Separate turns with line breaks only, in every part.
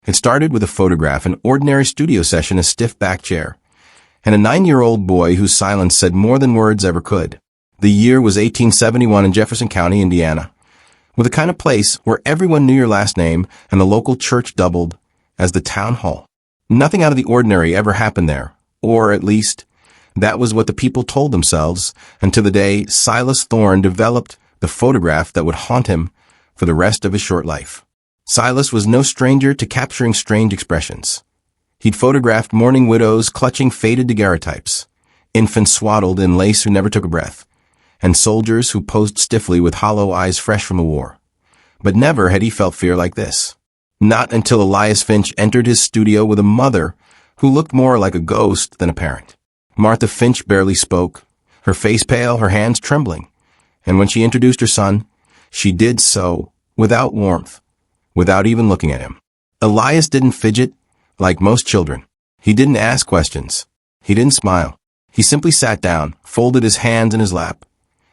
It started with a photograph, an ordinary studio session, a stiff back chair, and a 9-year-old boy whose silence said more than words ever could. The year was 1871 in Jefferson County, Indiana, with a kind of place where everyone knew your last name and the local church doubled as the town hall. Nothing out of the ordinary ever happened there, or at least that was what the people told themselves, until the day Silas Thorne developed the photograph that would haunt him for the rest of his short life. Silas was no stranger to capturing strange expressions. He'd photographed mourning widows clutching faded daguerreotypes, infants swaddled in lace who never took a breath, and soldiers who posed stiffly with hollow eyes fresh from the war. But never had he felt fear like this. Not until Elias Finch entered his studio with a mother who looked more like a ghost than a parent. Martha Finch barely spoke, her face pale, her hands trembling, and when she introduced her son, she did so without warmth, without even looking at him. Elias didn't fidget like most children. He didn't ask questions. He didn't smile. He simply sat down, folded his hands in his lap,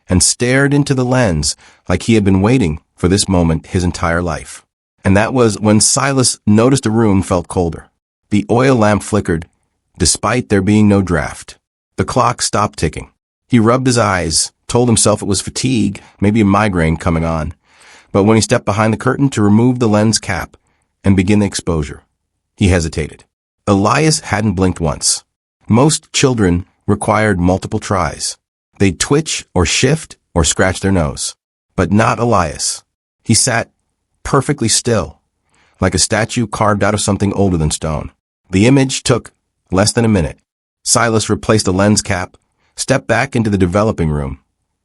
and stared into the lens like he had been waiting for this moment his entire life. And that was when Silas noticed the room felt colder. The oil lamp flickered, despite there being no draft. The clock stopped ticking. He rubbed his eyes, told himself it was fatigue, maybe a migraine coming on. But when he stepped behind the curtain to remove the lens cap and begin the exposure, he hesitated. Elias hadn't blinked once. Most children required multiple tries. They'd twitch or shift or scratch their nose. But not Elias. He sat perfectly still, like a statue carved out of something older than stone. The image took less than a minute. Silas replaced the lens cap, stepped back into the developing room,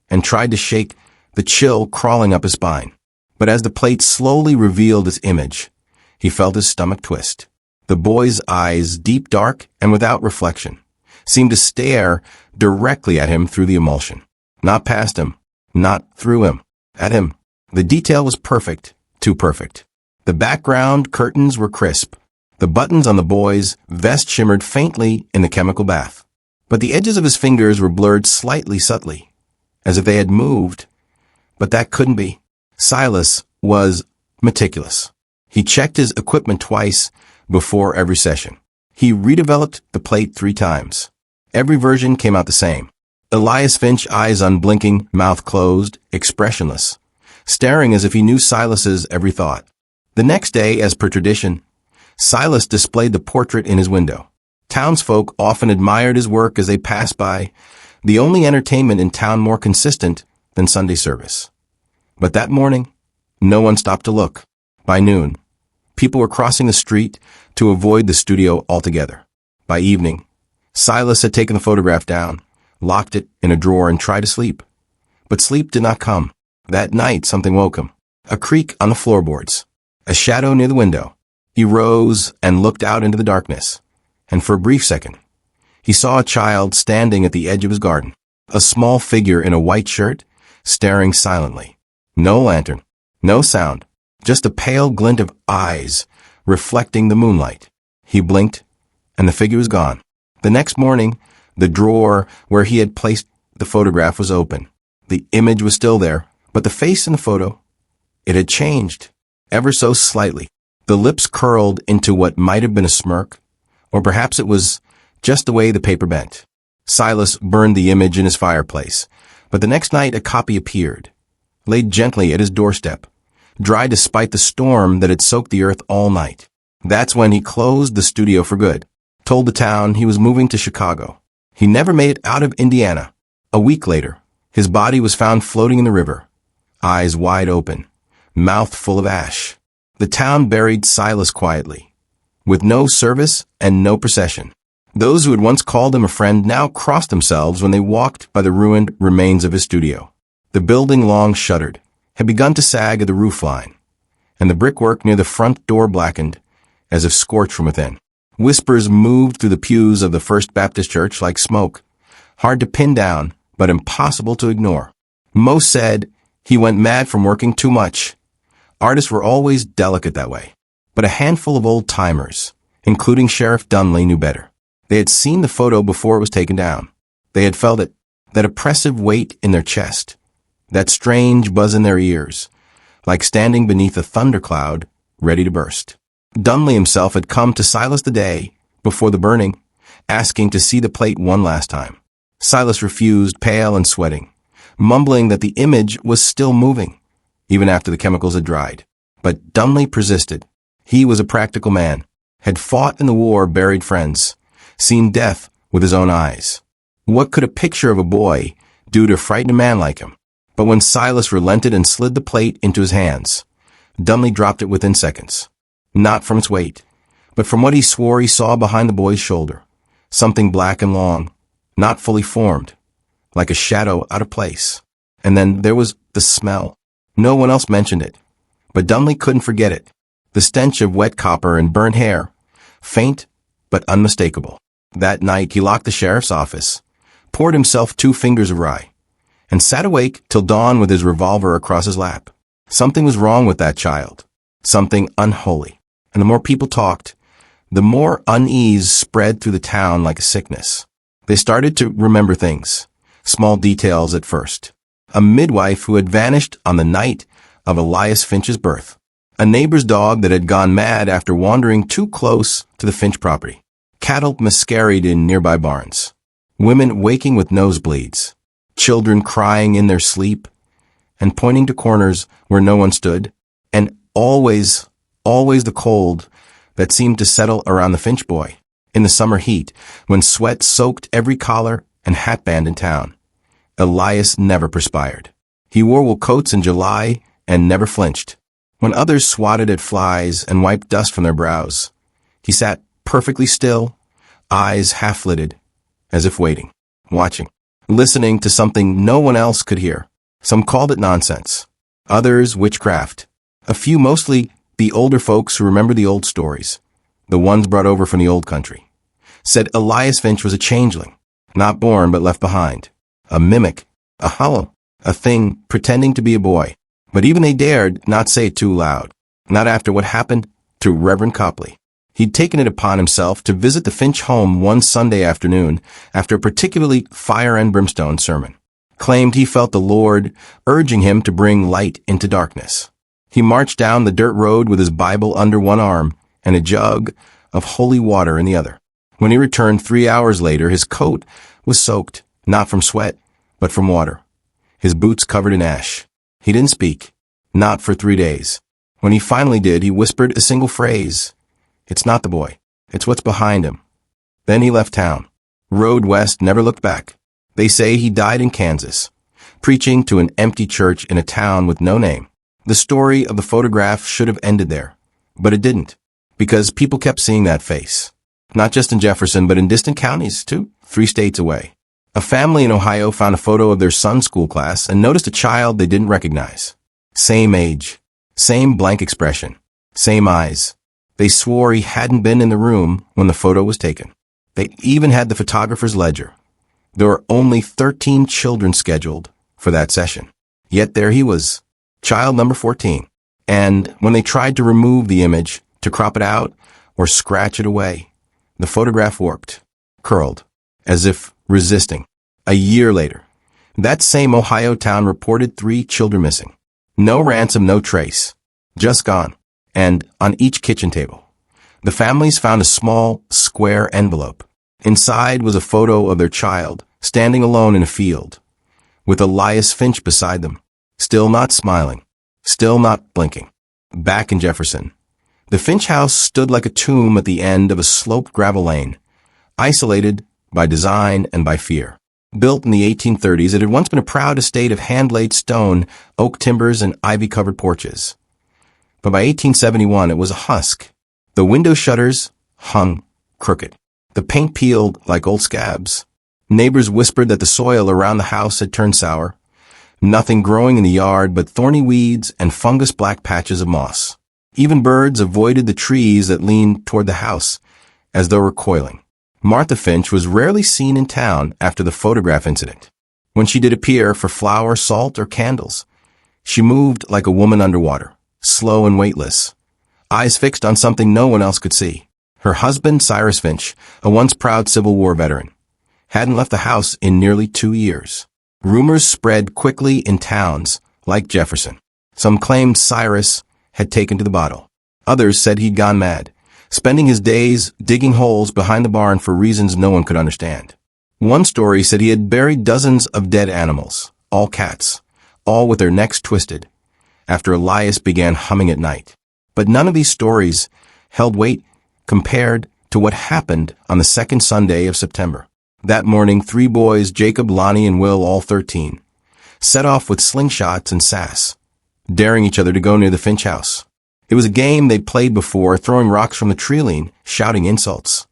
and tried to shake the chill crawling up his spine. But as the plate slowly revealed its image, he felt his stomach twist. The boy's eyes, deep dark and without reflection, seemed to stare directly at him through the emulsion. Not past him, not through him, at him. The detail was perfect, too perfect. The background curtains were crisp. The buttons on the boy's vest shimmered faintly in the chemical bath. But the edges of his fingers were blurred slightly subtly, as if they had moved. But that couldn't be. Silas was meticulous. He checked his equipment twice before every session. He redeveloped the plate 3 times. Every version came out the same. Elias Finch, eyes unblinking, mouth closed, expressionless, staring as if he knew Silas's every thought. The next day, as per tradition, Silas displayed the portrait in his window. Townsfolk often admired his work as they passed by, the only entertainment in town more consistent than Sunday service. But that morning, no one stopped to look. By noon, people were crossing the street to avoid the studio altogether. By evening, Silas had taken the photograph down, locked it in a drawer, and tried to sleep. But sleep did not come. That night, something woke him. A creak on the floorboards. A shadow near the window. He rose and looked out into the darkness, and for a brief second, he saw a child standing at the edge of his garden, a small figure in a white shirt, staring silently. No lantern, no sound, just a pale glint of eyes reflecting the moonlight. He blinked, and the figure was gone. The next morning, the drawer where he had placed the photograph was open. The image was still there, but the face in the photo, it had changed, ever so slightly. The lips curled into what might have been a smirk, or perhaps it was just the way the paper bent. Silas burned the image in his fireplace, but the next night a copy appeared, laid gently at his doorstep, dry despite the storm that had soaked the earth all night. That's when he closed the studio for good, told the town he was moving to Chicago. He never made it out of Indiana. A week later, his body was found floating in the river, eyes wide open, mouth full of ash. The town buried Silas quietly, with no service and no procession. Those who had once called him a friend now crossed themselves when they walked by the ruined remains of his studio. The building, long shuttered, had begun to sag at the roofline, and the brickwork near the front door blackened, as if scorched from within. Whispers moved through the pews of the First Baptist Church like smoke, hard to pin down, but impossible to ignore. Most said he went mad from working too much. Artists were always delicate that way. But a handful of old-timers, including Sheriff Dunley, knew better. They had seen the photo before it was taken down. They had felt it, that oppressive weight in their chest, that strange buzz in their ears, like standing beneath a thundercloud ready to burst. Dunley himself had come to Silas the day before the burning, asking to see the plate one last time. Silas refused, pale and sweating, mumbling that the image was still moving, even after the chemicals had dried. But Dunley persisted. He was a practical man, had fought in the war, buried friends, seen death with his own eyes. What could a picture of a boy do to frighten a man like him? But when Silas relented and slid the plate into his hands, Dunley dropped it within seconds. Not from its weight, but from what he swore he saw behind the boy's shoulder. Something black and long, not fully formed, like a shadow out of place. And then there was the smell. No one else mentioned it, but Dunley couldn't forget it. The stench of wet copper and burnt hair, faint but unmistakable. That night he locked the sheriff's office, poured himself 2 fingers of rye, and sat awake till dawn with his revolver across his lap. Something was wrong with that child, something unholy. And the more people talked, the more unease spread through the town like a sickness. They started to remember things, small details at first. A midwife who had vanished on the night of Elias Finch's birth. A neighbor's dog that had gone mad after wandering too close to the Finch property. Cattle miscarried in nearby barns. Women waking with nosebleeds. Children crying in their sleep and pointing to corners where no one stood. And always the cold that seemed to settle around the Finch boy in the summer heat when sweat soaked every collar and hatband in town. Elias never perspired. He wore wool coats in July and never flinched. When others swatted at flies and wiped dust from their brows, he sat perfectly still, eyes half-lidded, as if waiting, watching, listening to something no one else could hear. Some called it nonsense, others witchcraft. A few, mostly the older folks who remember the old stories, the ones brought over from the old country, said Elias Finch was a changeling, not born but left behind, a mimic, a hollow, a thing pretending to be a boy. But even they dared not say it too loud, not after what happened to Reverend Copley. He'd taken it upon himself to visit the Finch home one Sunday afternoon after a particularly fire and brimstone sermon. Claimed he felt the Lord urging him to bring light into darkness. He marched down the dirt road with his Bible under one arm and a jug of holy water in the other. When he returned 3 hours later, his coat was soaked, not from sweat, but from water. His boots covered in ash. He didn't speak, not for 3 days. When he finally did, he whispered a single phrase. It's not the boy. It's what's behind him. Then he left town, rode west, never looked back. They say he died in Kansas, preaching to an empty church in a town with no name. The story of the photograph should have ended there, but it didn't, because people kept seeing that face. Not just in Jefferson, but in distant counties, too, 3 states away. A family in Ohio found a photo of their son's school class and noticed a child they didn't recognize. Same age, same blank expression, same eyes. They swore he hadn't been in the room when the photo was taken. They even had the photographer's ledger. There were only 13 children scheduled for that session. Yet there he was, child number 14. And when they tried to remove the image, to crop it out or scratch it away, the photograph warped, curled, as if resisting. A year later, that same Ohio town reported 3 children missing. No ransom, no trace. Just gone. And on each kitchen table, the families found a small, square envelope. Inside was a photo of their child, standing alone in a field, with Elias Finch beside them, still not smiling, still not blinking. Back in Jefferson, the Finch house stood like a tomb at the end of a sloped gravel lane, isolated by design and by fear. Built in the 1830s, it had once been a proud estate of hand-laid stone, oak timbers, and ivy-covered porches. But by 1871, it was a husk. The window shutters hung crooked. The paint peeled like old scabs. Neighbors whispered that the soil around the house had turned sour. Nothing growing in the yard but thorny weeds and fungus-black patches of moss. Even birds avoided the trees that leaned toward the house, as though recoiling. Martha Finch was rarely seen in town after the photograph incident. When she did appear for flour, salt, or candles, she moved like a woman underwater, slow and weightless, eyes fixed on something no one else could see. Her husband, Cyrus Finch, a once proud Civil War veteran, hadn't left the house in nearly 2 years. Rumors spread quickly in towns like Jefferson. Some claimed Cyrus had taken to the bottle. Others said he'd gone mad, spending his days digging holes behind the barn for reasons no one could understand. One story said he had buried dozens of dead animals, all cats, all with their necks twisted, after Elias began humming at night. But none of these stories held weight compared to what happened on the second Sunday of September. That morning, 3 boys, Jacob, Lonnie, and Will, all 13, set off with slingshots and sass, daring each other to go near the Finch house. It was a game they'd played before, throwing rocks from the tree, shouting insults,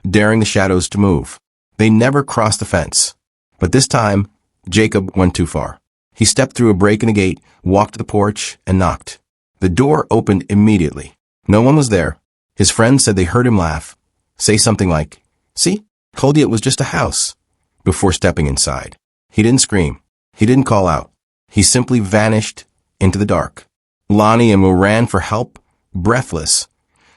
daring the shadows to move. They never crossed the fence. But this time, Jacob went too far. He stepped through a break in the gate, walked to the porch, and knocked. The door opened immediately. No one was there. His friends said they heard him laugh, say something like, "See? Told you it was just a house," before stepping inside. He didn't scream. He didn't call out. He simply vanished into the dark. Lonnie and Will ran for help, breathless,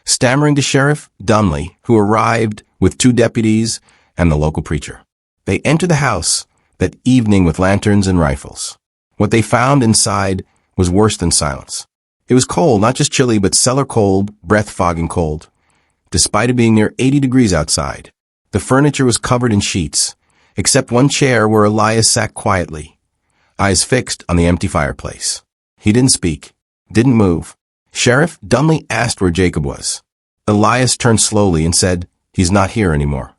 stammering to Sheriff Dumley, who arrived with 2 deputies and the local preacher. They entered the house that evening with lanterns and rifles. What they found inside was worse than silence. It was cold, not just chilly, but cellar cold, breath-fogging cold, despite it being near 80 degrees outside. The furniture was covered in sheets, except one chair where Elias sat quietly, eyes fixed on the empty fireplace. He didn't speak, didn't move. Sheriff Dumley asked where Jacob was. Elias turned slowly and said, "He's not here anymore."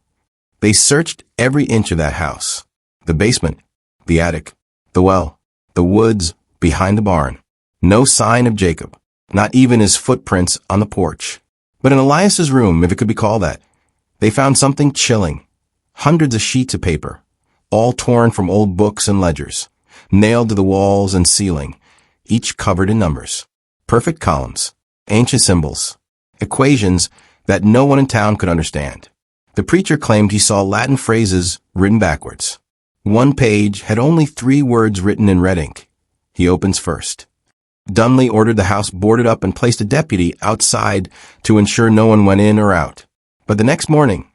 They searched every inch of that house. The basement, the attic, the well, the woods behind the barn. No sign of Jacob, not even his footprints on the porch. But in Elias's room, if it could be called that, they found something chilling. Hundreds of sheets of paper, all torn from old books and ledgers, nailed to the walls and ceiling, each covered in numbers. Perfect columns, ancient symbols, equations that no one in town could understand. The preacher claimed he saw Latin phrases written backwards. One page had only 3 words written in red ink. He opens first. Dumley ordered the house boarded up and placed a deputy outside to ensure no one went in or out. But the next morning,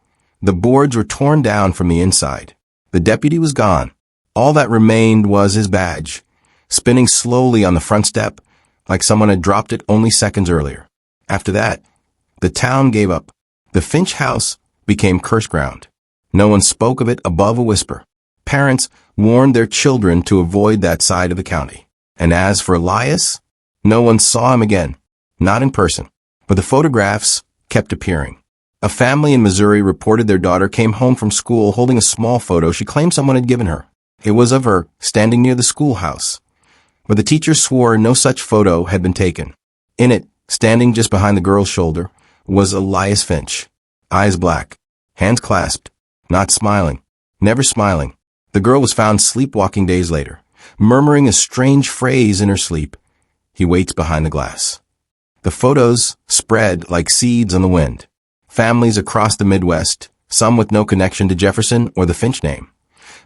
the boards were torn down from the inside. The deputy was gone. All that remained was his badge, spinning slowly on the front step like someone had dropped it only seconds earlier. After that, the town gave up. The Finch house became curse ground. No one spoke of it above a whisper. Parents warned their children to avoid that side of the county. And as for Elias, no one saw him again, not in person. But the photographs kept appearing. A family in Missouri reported their daughter came home from school holding a small photo she claimed someone had given her. It was of her standing near the schoolhouse, but the teacher swore no such photo had been taken. In it, standing just behind the girl's shoulder, was Elias Finch, eyes black, hands clasped, not smiling, never smiling. The girl was found sleepwalking days later, murmuring a strange phrase in her sleep. He waits behind the glass. The photos spread like seeds on the wind. Families across the Midwest, some with no connection to Jefferson or the Finch name,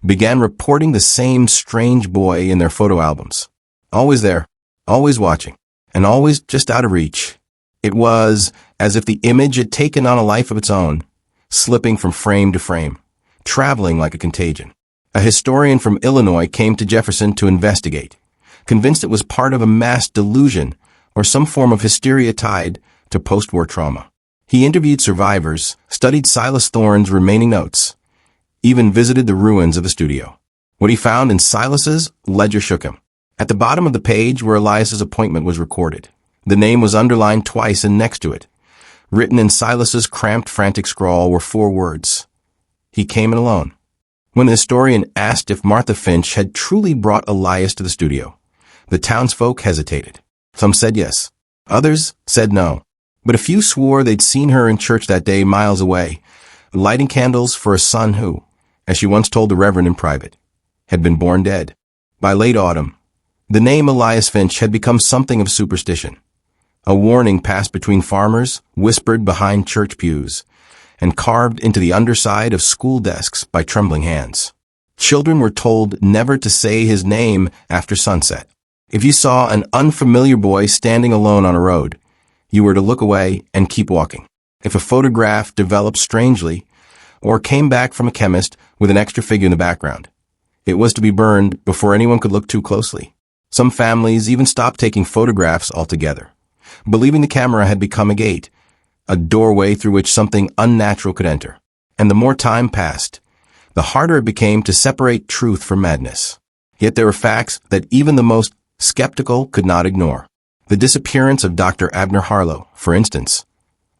began reporting the same strange boy in their photo albums. Always there, always watching, and always just out of reach. It was as if the image had taken on a life of its own, slipping from frame to frame, traveling like a contagion. A historian from Illinois came to Jefferson to investigate, convinced it was part of a mass delusion or some form of hysteria tied to post-war trauma. He interviewed survivors, studied Silas Thorne's remaining notes, even visited the ruins of the studio. What he found in Silas's ledger shook him. At the bottom of the page where Elias's appointment was recorded, the name was underlined twice, and next to it, written in Silas's cramped, frantic scrawl, were 4 words. He came in alone. When the historian asked if Martha Finch had truly brought Elias to the studio, the townsfolk hesitated. Some said yes. Others said no. But a few swore they'd seen her in church that day miles away, lighting candles for a son who, as she once told the Reverend in private, had been born dead. By late autumn, the name Elias Finch had become something of superstition. A warning passed between farmers, whispered behind church pews, and carved into the underside of school desks by trembling hands. Children were told never to say his name after sunset. If you saw an unfamiliar boy standing alone on a road, you were to look away and keep walking. If a photograph developed strangely, or came back from a chemist with an extra figure in the background, it was to be burned before anyone could look too closely. Some families even stopped taking photographs altogether, believing the camera had become a gate, a doorway through which something unnatural could enter. And the more time passed, the harder it became to separate truth from madness. Yet there were facts that even the most skeptical could not ignore. The disappearance of Dr. Abner Harlow, for instance,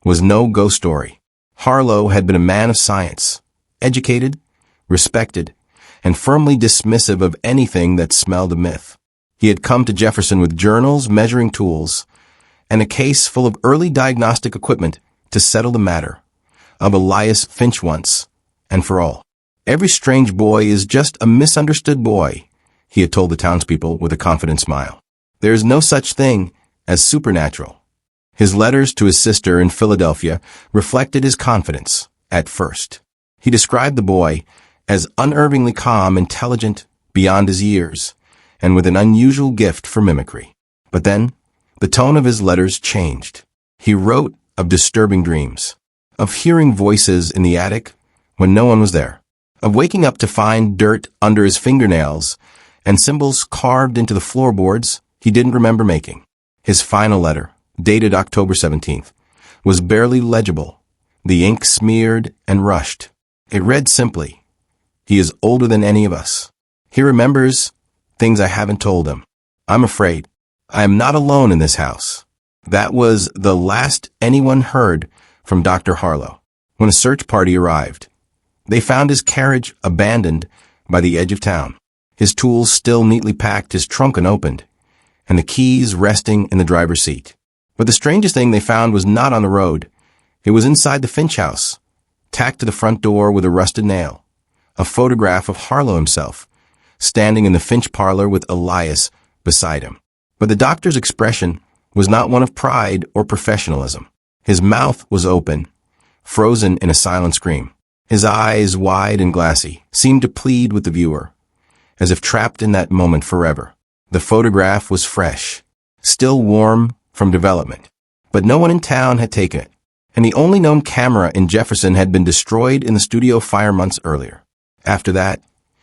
was no ghost story. Harlow had been a man of science, educated, respected, and firmly dismissive of anything that smelled of myth. He had come to Jefferson with journals, measuring tools, and a case full of early diagnostic equipment to settle the matter of Elias Finch once and for all. Every strange boy is just a misunderstood boy, he had told the townspeople with a confident smile. There is no such thing as supernatural. His letters to his sister in Philadelphia reflected his confidence at first. He described the boy as unerringly calm, intelligent, beyond his years, and with an unusual gift for mimicry. But then, the tone of his letters changed. He wrote of disturbing dreams, of hearing voices in the attic when no one was there, of waking up to find dirt under his fingernails and symbols carved into the floorboards he didn't remember making. His final letter, dated October 17th, was barely legible, the ink smeared and rushed. It read simply, "He is older than any of us. He remembers things I haven't told him. I'm afraid I am not alone in this house." That was the last anyone heard from Dr. Harlow. When a search party arrived, they found his carriage abandoned by the edge of town, his tools still neatly packed, his trunk unopened, and the keys resting in the driver's seat. But the strangest thing they found was not on the road. It was inside the Finch house, tacked to the front door with a rusted nail, a photograph of Harlow himself, standing in the Finch parlor with Elias beside him. But the doctor's expression was not one of pride or professionalism. His mouth was open, frozen in a silent scream. His eyes, wide and glassy, seemed to plead with the viewer, as if trapped in that moment forever. The photograph was fresh, still warm from development, but no one in town had taken it, and the only known camera in Jefferson had been destroyed in the studio fire months earlier. After that,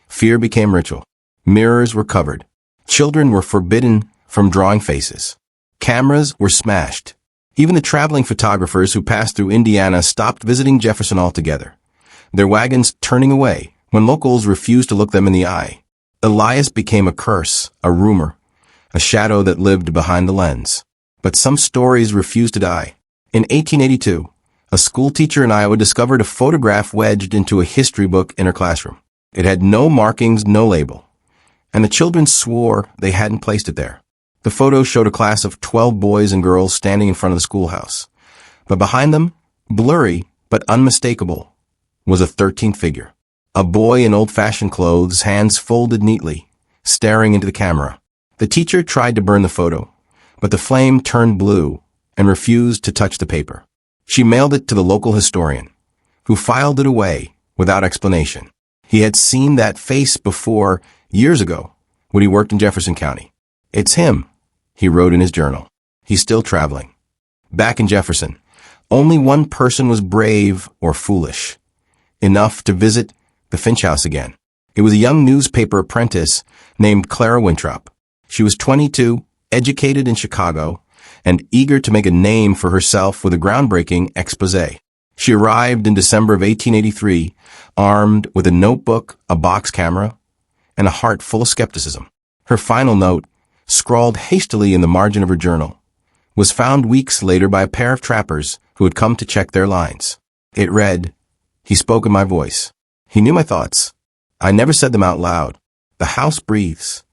fear became ritual. Mirrors were covered. Children were forbidden from drawing faces. Cameras were smashed. Even the traveling photographers who passed through Indiana stopped visiting Jefferson altogether, their wagons turning away when locals refused to look them in the eye. Elias became a curse, a rumor, a shadow that lived behind the lens. But some stories refused to die. In 1882, a school teacher in Iowa discovered a photograph wedged into a history book in her classroom. It had no markings, no label, and the children swore they hadn't placed it there. The photo showed a class of 12 boys and girls standing in front of the schoolhouse, but behind them, blurry but unmistakable, was a 13th figure. A boy in old-fashioned clothes, hands folded neatly, staring into the camera. The teacher tried to burn the photo, but the flame turned blue and refused to touch the paper. She mailed it to the local historian, who filed it away without explanation. He had seen that face before, years ago, when he worked in Jefferson County. "It's him," he wrote in his journal. "He's still traveling." Back in Jefferson, only one person was brave or foolish enough to visit the Finch house again. It was a young newspaper apprentice named Clara Winthrop. She was 22, educated in Chicago, and eager to make a name for herself with a groundbreaking exposé. She arrived in December of 1883, armed with a notebook, a box camera, and a heart full of skepticism. Her final note, scrawled hastily in the margin of her journal, was found weeks later by a pair of trappers who had come to check their lines. It read, "He spoke in my voice. He knew my thoughts. I never said them out loud. The house breathes."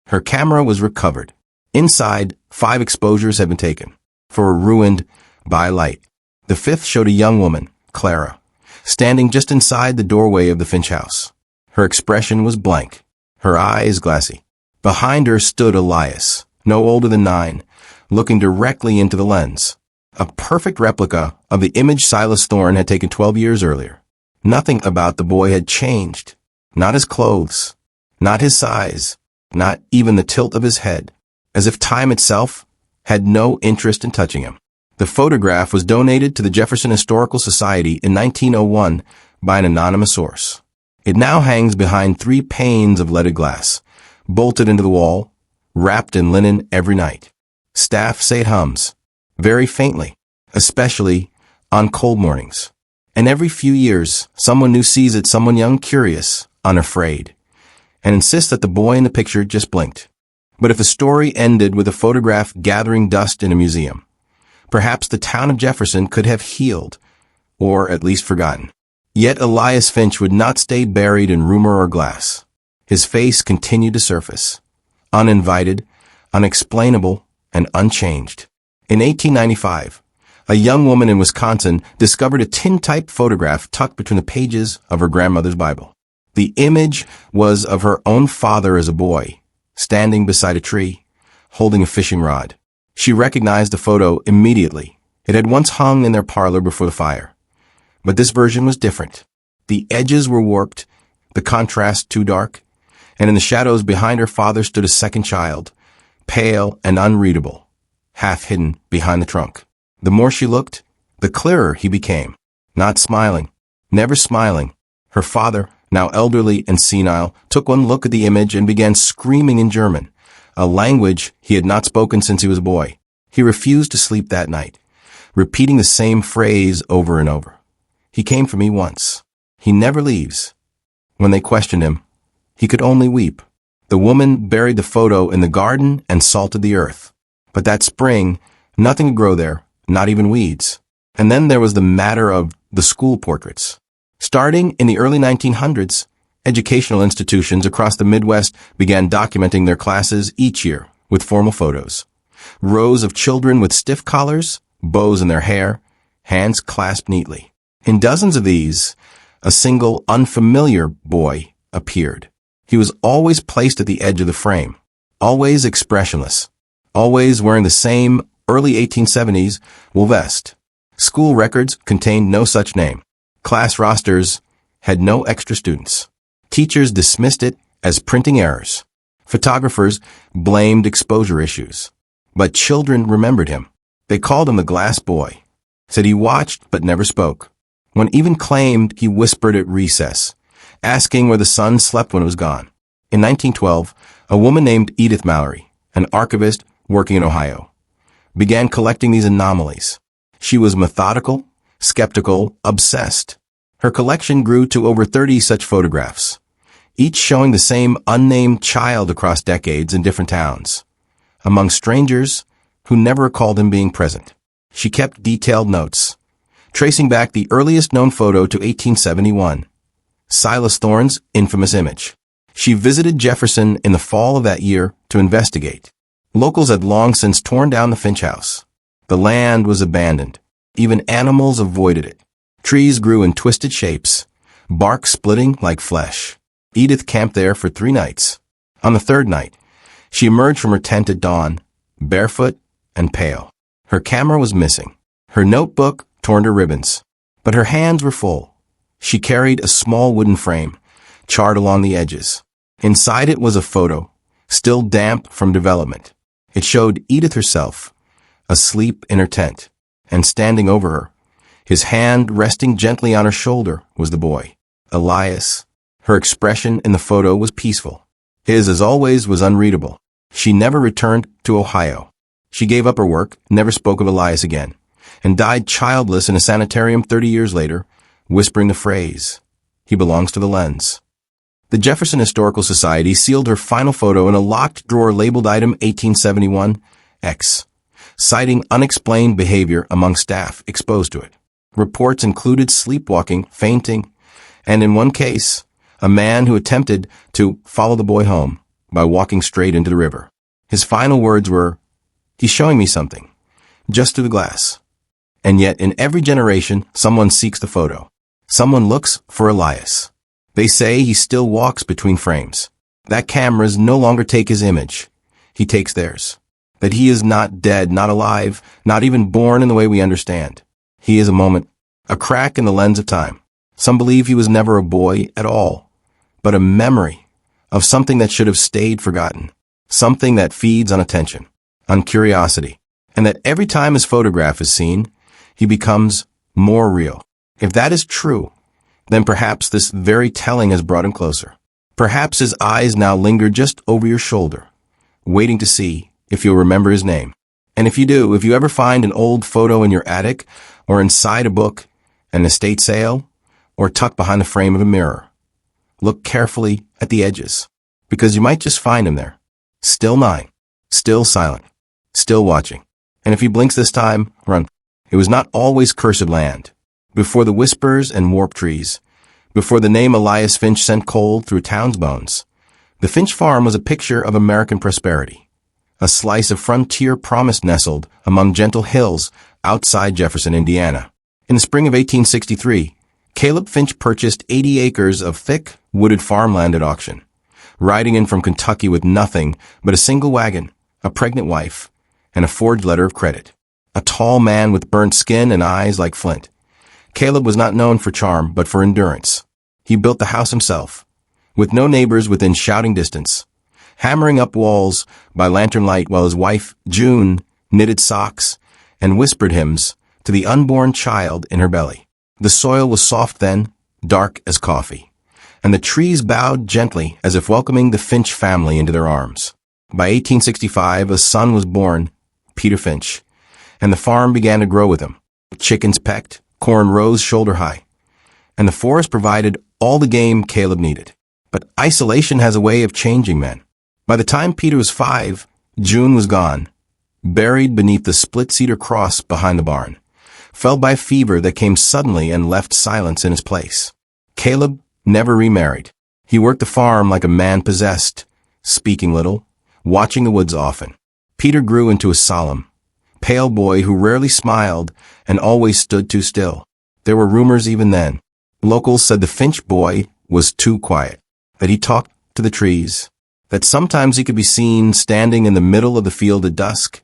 Her camera was recovered. Inside, 5 exposures had been taken, for a ruined by light. The 5th showed a young woman, Clara, standing just inside the doorway of the Finch house. Her expression was blank, her eyes glassy. Behind her stood Elias, no older than 9, looking directly into the lens. A perfect replica of the image Silas Thorne had taken 12 years earlier. Nothing about the boy had changed. Not his clothes, not his size, not even the tilt of his head, as if time itself had no interest in touching him. The photograph was donated to the Jefferson Historical Society in 1901 by an anonymous source. It now hangs behind 3 panes of leaded glass, bolted into the wall, wrapped in linen every night. Staff say it hums. very faintly, especially on cold mornings. And every few years, someone new sees it, someone young, curious, unafraid, and insists that the boy in the picture just blinked. But if the story ended with a photograph gathering dust in a museum, perhaps the town of Jefferson could have healed, or at least forgotten. Yet Elias Finch would not stay buried in rumor or glass. His face continued to surface, uninvited, unexplainable, and unchanged. In 1895, a young woman in Wisconsin discovered a tintype photograph tucked between the pages of her grandmother's Bible. The image was of her own father as a boy, standing beside a tree, holding a fishing rod. She recognized the photo immediately. It had once hung in their parlor before the fire. But this version was different. The edges were warped, the contrast too dark, and in the shadows behind her father stood a second child, pale and unreadable, half hidden behind the trunk. The more she looked, the clearer he became. Not smiling, never smiling. Her father, now elderly and senile, took one look at the image and began screaming in German, a language he had not spoken since he was a boy. He refused to sleep that night, repeating the same phrase over and over. He came for me once. He never leaves. When they questioned him, he could only weep. The woman buried the photo in the garden and salted the earth. But that spring, nothing could grow there, not even weeds. And then there was the matter of the school portraits. Starting in the early 1900s, educational institutions across the Midwest began documenting their classes each year with formal photos. Rows of children with stiff collars, bows in their hair, hands clasped neatly. In dozens of these, a single unfamiliar boy appeared. He was always placed at the edge of the frame, always expressionless, always wearing the same early 1870s wool vest. School records contained no such name. Class rosters had no extra students. Teachers dismissed it as printing errors. Photographers blamed exposure issues. But children remembered him. They called him the glass boy, said he watched but never spoke. One even claimed he whispered at recess, asking where the sun slept when it was gone. In 1912, a woman named Edith Mallory, an archivist working in Ohio, began collecting these anomalies. She was methodical, skeptical, obsessed. Her collection grew to over 30 such photographs, each showing the same unnamed child across decades in different towns, among strangers who never recalled him being present. She kept detailed notes, tracing back the earliest known photo to 1871, Silas Thorne's infamous image. She visited Jefferson in the fall of that year to investigate. Locals had long since torn down the Finch house. The land was abandoned. Even animals avoided it. Trees grew in twisted shapes, bark splitting like flesh. Edith camped there for 3 nights. On the 3rd night, she emerged from her tent at dawn, barefoot and pale. Her camera was missing. Her notebook torn to ribbons. But her hands were full. She carried a small wooden frame, charred along the edges. Inside it was a photo, still damp from development. It showed Edith herself, asleep in her tent, and standing over her, his hand resting gently on her shoulder, was the boy, Elias. Her expression in the photo was peaceful. His, as always, was unreadable. She never returned to Ohio. She gave up her work, never spoke of Elias again, and died childless in a sanitarium 30 years later, whispering the phrase, "He belongs to the lens." The Jefferson Historical Society sealed her final photo in a locked drawer labeled item 1871X, citing unexplained behavior among staff exposed to it. Reports included sleepwalking, fainting, and in one case, a man who attempted to follow the boy home by walking straight into the river. His final words were, "He's showing me something, just through the glass." And yet, in every generation, someone seeks the photo. Someone looks for Elias. They say he still walks between frames. That cameras no longer take his image. He takes theirs. That he is not dead, not alive, not even born in the way we understand. He is a moment, a crack in the lens of time. Some believe he was never a boy at all, but a memory of something that should have stayed forgotten, something that feeds on attention, on curiosity, and that every time his photograph is seen, he becomes more real. If that is true, then perhaps this very telling has brought him closer. Perhaps his eyes now linger just over your shoulder, waiting to see if you'll remember his name. And if you ever find an old photo in your attic or inside a book, an estate sale, or tucked behind the frame of a mirror, look carefully at the edges, because you might just find him there. Still 9, still silent, still watching. And if he blinks this time, run. It was not always cursed land. Before the whispers and warp trees, before the name Elias Finch sent cold through town's bones, the Finch farm was a picture of American prosperity. A slice of frontier promise nestled among gentle hills outside Jefferson, Indiana. In the spring of 1863, Caleb Finch purchased 80 acres of thick, wooded farmland at auction, riding in from Kentucky with nothing but a single wagon, a pregnant wife, and a forged letter of credit. A tall man with burnt skin and eyes like flint. Caleb was not known for charm, but for endurance. He built the house himself, with no neighbors within shouting distance, hammering up walls by lantern light while his wife, June, knitted socks and whispered hymns to the unborn child in her belly. The soil was soft then, dark as coffee, and the trees bowed gently as if welcoming the Finch family into their arms. By 1865, a son was born, Peter Finch, and the farm began to grow with him. Chickens pecked, corn rose shoulder high, and the forest provided all the game Caleb needed. But isolation has a way of changing men. By the time Peter was 5, June was gone, buried beneath the split cedar cross behind the barn, felled by fever that came suddenly and left silence in his place. Caleb never remarried. He worked the farm like a man possessed, speaking little, watching the woods often. Peter grew into a solemn, pale boy who rarely smiled and always stood too still. There were rumors even then. Locals said the Finch boy was too quiet, that he talked to the trees, that sometimes he could be seen standing in the middle of the field at dusk,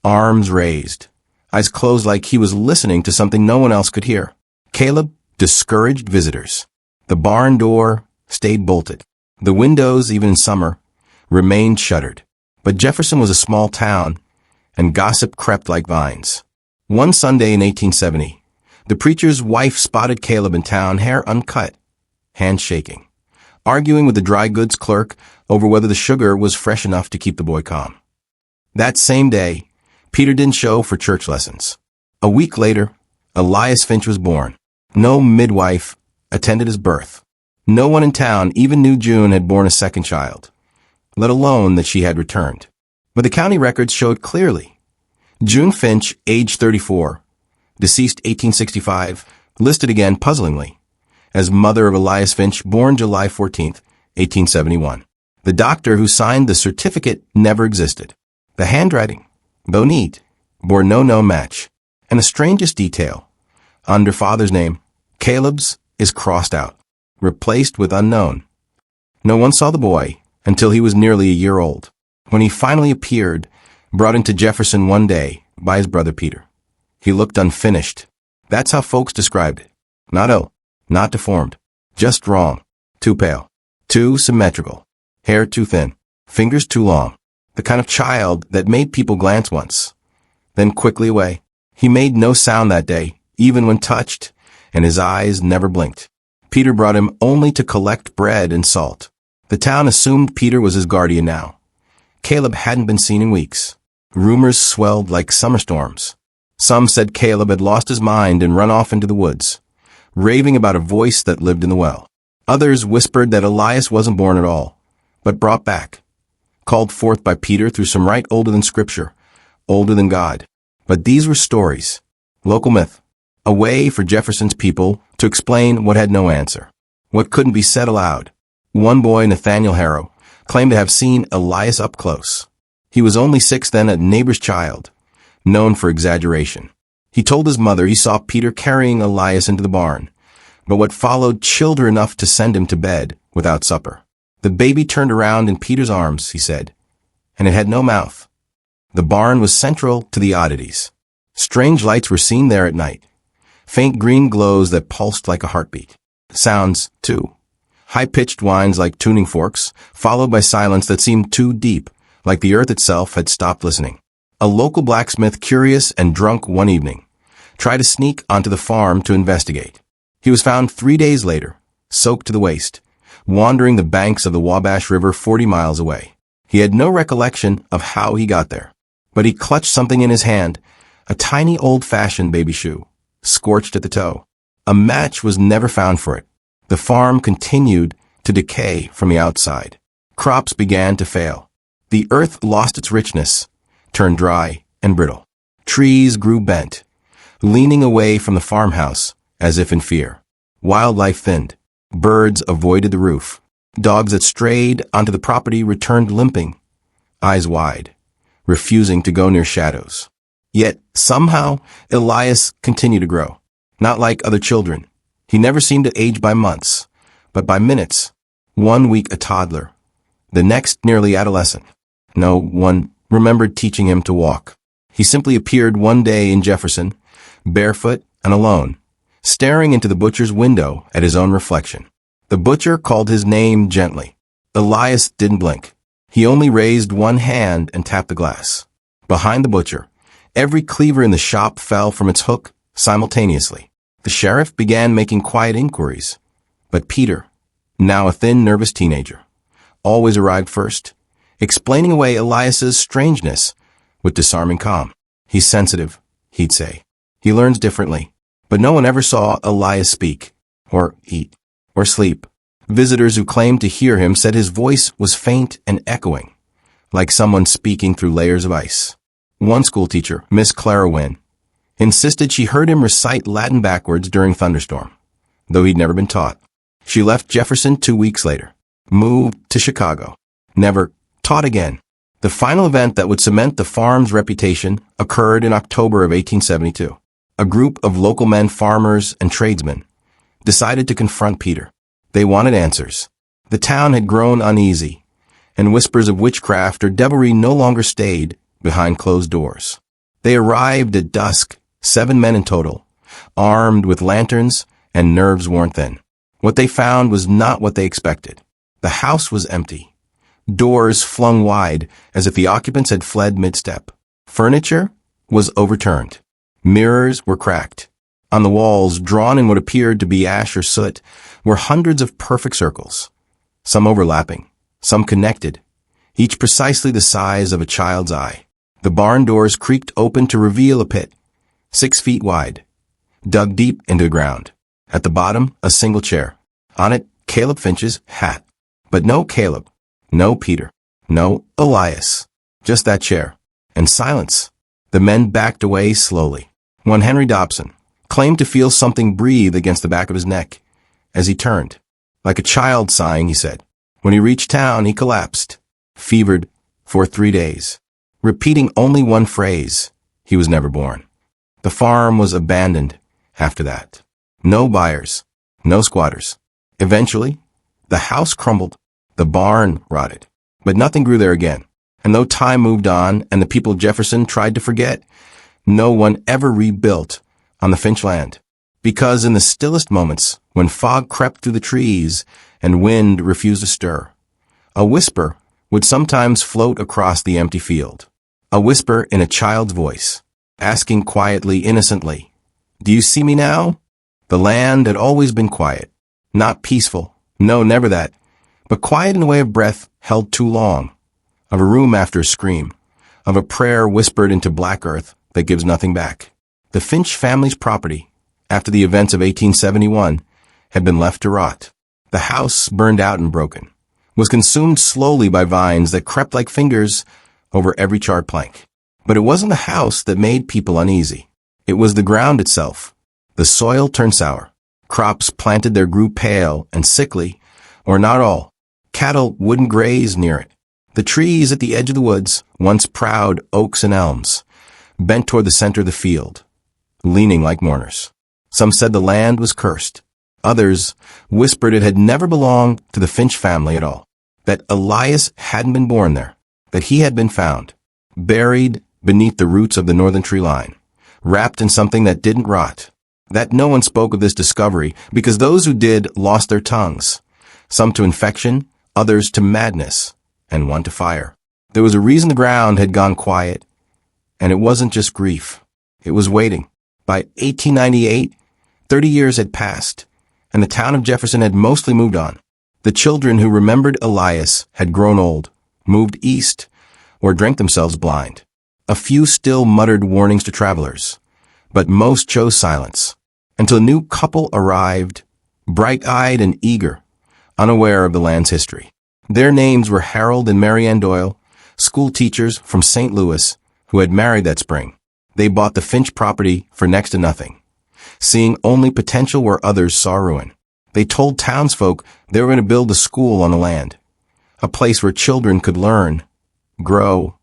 arms raised, eyes closed like he was listening to something no one else could hear. Caleb discouraged visitors. The barn door stayed bolted. The windows, even in summer, remained shuttered. But Jefferson was a small town, and gossip crept like vines. One Sunday in 1870, the preacher's wife spotted Caleb in town, hair uncut, hands shaking, arguing with the dry goods clerk over whether the sugar was fresh enough to keep the boy calm. That same day, Peter didn't show for church lessons. A week later, Elias Finch was born. No midwife attended his birth. No one in town even knew June had borne a second child, let alone that she had returned. But the county records showed clearly. June Finch, age 34, deceased 1865, listed again puzzlingly as mother of Elias Finch, born July 14, 1871. The doctor who signed the certificate never existed. The handwriting, though neat, bore no known match. And the strangest detail, under father's name, Caleb's is crossed out, replaced with unknown. No one saw the boy until he was nearly a year old, when he finally appeared, brought into Jefferson one day by his brother Peter. He looked unfinished. That's how folks described it. Not ill, not deformed, just wrong, too pale, too symmetrical, hair too thin, fingers too long, the kind of child that made people glance once, then quickly away. He made no sound that day, even when touched, and his eyes never blinked. Peter brought him only to collect bread and salt. The town assumed Peter was his guardian now. Caleb hadn't been seen in weeks. Rumors swelled like summer storms. Some said Caleb had lost his mind and run off into the woods, raving about a voice that lived in the well. Others whispered that Elias wasn't born at all, but brought back, called forth by Peter through some rite older than Scripture, older than God. But these were stories, local myth, a way for Jefferson's people to explain what had no answer, what couldn't be said aloud. One boy, Nathaniel Harrow, claimed to have seen Elias up close. He was only 6 then, a neighbor's child, known for exaggeration. He told his mother he saw Peter carrying Elias into the barn, but what followed chilled her enough to send him to bed without supper. The baby turned around in Peter's arms, he said, and it had no mouth. The barn was central to the oddities. Strange lights were seen there at night, faint green glows that pulsed like a heartbeat. Sounds, too. High-pitched whines like tuning forks, followed by silence that seemed too deep, like the earth itself had stopped listening. A local blacksmith, curious and drunk one evening, tried to sneak onto the farm to investigate. He was found 3 days later, soaked to the waist, wandering the banks of the Wabash River 40 miles away. He had no recollection of how he got there, but he clutched something in his hand, a tiny old-fashioned baby shoe, scorched at the toe. A match was never found for it. The farm continued to decay from the outside. Crops began to fail. The earth lost its richness, turned dry and brittle. Trees grew bent, leaning away from the farmhouse as if in fear. Wildlife thinned. Birds avoided the roof. Dogs that strayed onto the property returned limping, eyes wide, refusing to go near shadows. Yet, somehow, Elias continued to grow. Not like other children. He never seemed to age by months, but by minutes. 1 week a toddler, the next nearly adolescent. No one remembered teaching him to walk. He simply appeared one day in Jefferson, barefoot and alone, staring into the butcher's window at his own reflection. The butcher called his name gently. Elias didn't blink. He only raised one hand and tapped the glass. Behind the butcher, every cleaver in the shop fell from its hook simultaneously. The sheriff began making quiet inquiries, but Peter, now a thin, nervous teenager, always arrived first, explaining away Elias's strangeness with disarming calm. He's sensitive, he'd say. He learns differently, but no one ever saw Elias speak, or eat, or sleep. Visitors who claimed to hear him said his voice was faint and echoing, like someone speaking through layers of ice. One schoolteacher, Miss Clara Wynne, insisted she heard him recite Latin backwards during thunderstorm, though he'd never been taught. She left Jefferson 2 weeks later, moved to Chicago, never taught again. The final event that would cement the farm's reputation occurred in October of 1872. A group of local men, farmers, and tradesmen decided to confront Peter. They wanted answers. The town had grown uneasy, and whispers of witchcraft or devilry no longer stayed behind closed doors. They arrived at dusk, 7 men in total, armed with lanterns and nerves worn thin. What they found was not what they expected. The house was empty. Doors flung wide as if the occupants had fled mid-step. Furniture was overturned. Mirrors were cracked. On the walls, drawn in what appeared to be ash or soot, were hundreds of perfect circles, some overlapping, some connected, each precisely the size of a child's eye. The barn doors creaked open to reveal a pit, 6 feet wide, dug deep into the ground. At the bottom, a single chair. On it, Caleb Finch's hat. But no Caleb, no Peter, no Elias. Just that chair. And silence. The men backed away slowly. One Henry Dobson claimed to feel something breathe against the back of his neck as he turned. Like a child sighing, he said. When he reached town, he collapsed, fevered for 3 days, repeating only one phrase: he was never born. The farm was abandoned after that. No buyers, no squatters. Eventually, the house crumbled, the barn rotted, but nothing grew there again. And though time moved on and the people of Jefferson tried to forget, no one ever rebuilt on the Finch land. Because in the stillest moments, when fog crept through the trees and wind refused to stir, a whisper would sometimes float across the empty field. A whisper in a child's voice, asking quietly, innocently, "Do you see me now?" The land had always been quiet. Not peaceful. No, never that. But quiet in the way of breath held too long. Of a room after a scream. Of a prayer whispered into black earth that gives nothing back. The Finch family's property, after the events of 1871, had been left to rot. The house, burned out and broken, was consumed slowly by vines that crept like fingers over every charred plank. But it wasn't the house that made people uneasy. It was the ground itself. The soil turned sour. Crops planted there grew pale and sickly, or not all. Cattle wouldn't graze near it. The trees at the edge of the woods, once proud oaks and elms, bent toward the center of the field, leaning like mourners. Some said the land was cursed. Others whispered it had never belonged to the Finch family at all, that Elias hadn't been born there, that he had been found, buried beneath the roots of the northern tree line, wrapped in something that didn't rot. That no one spoke of this discovery because those who did lost their tongues, some to infection, others to madness, and one to fire. There was a reason the ground had gone quiet, and it wasn't just grief. It was waiting. By 1898, 30 years had passed, and the town of Jefferson had mostly moved on. The children who remembered Elias had grown old, moved east, or drank themselves blind. A few still muttered warnings to travelers, but most chose silence, until a new couple arrived, bright-eyed and eager, unaware of the land's history. Their names were Harold and Marianne Doyle, school teachers from St. Louis who had married that spring. They bought the Finch property for next to nothing, seeing only potential where others saw ruin. They told townsfolk they were going to build a school on the land, a place where children could learn, grow,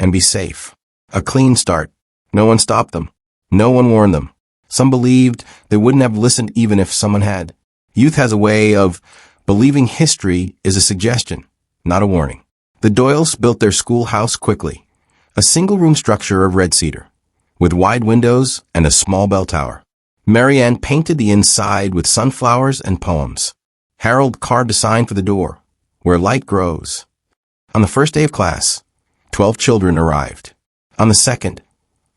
and be safe. A clean start. No one stopped them. No one warned them. Some believed they wouldn't have listened even if someone had. Youth has a way of believing history is a suggestion, not a warning. The Doyles built their schoolhouse quickly, a single-room structure of red cedar, with wide windows and a small bell tower. Marianne painted the inside with sunflowers and poems. Harold carved a sign for the door, where light grows. On the first day of class, 12 children arrived. On the second,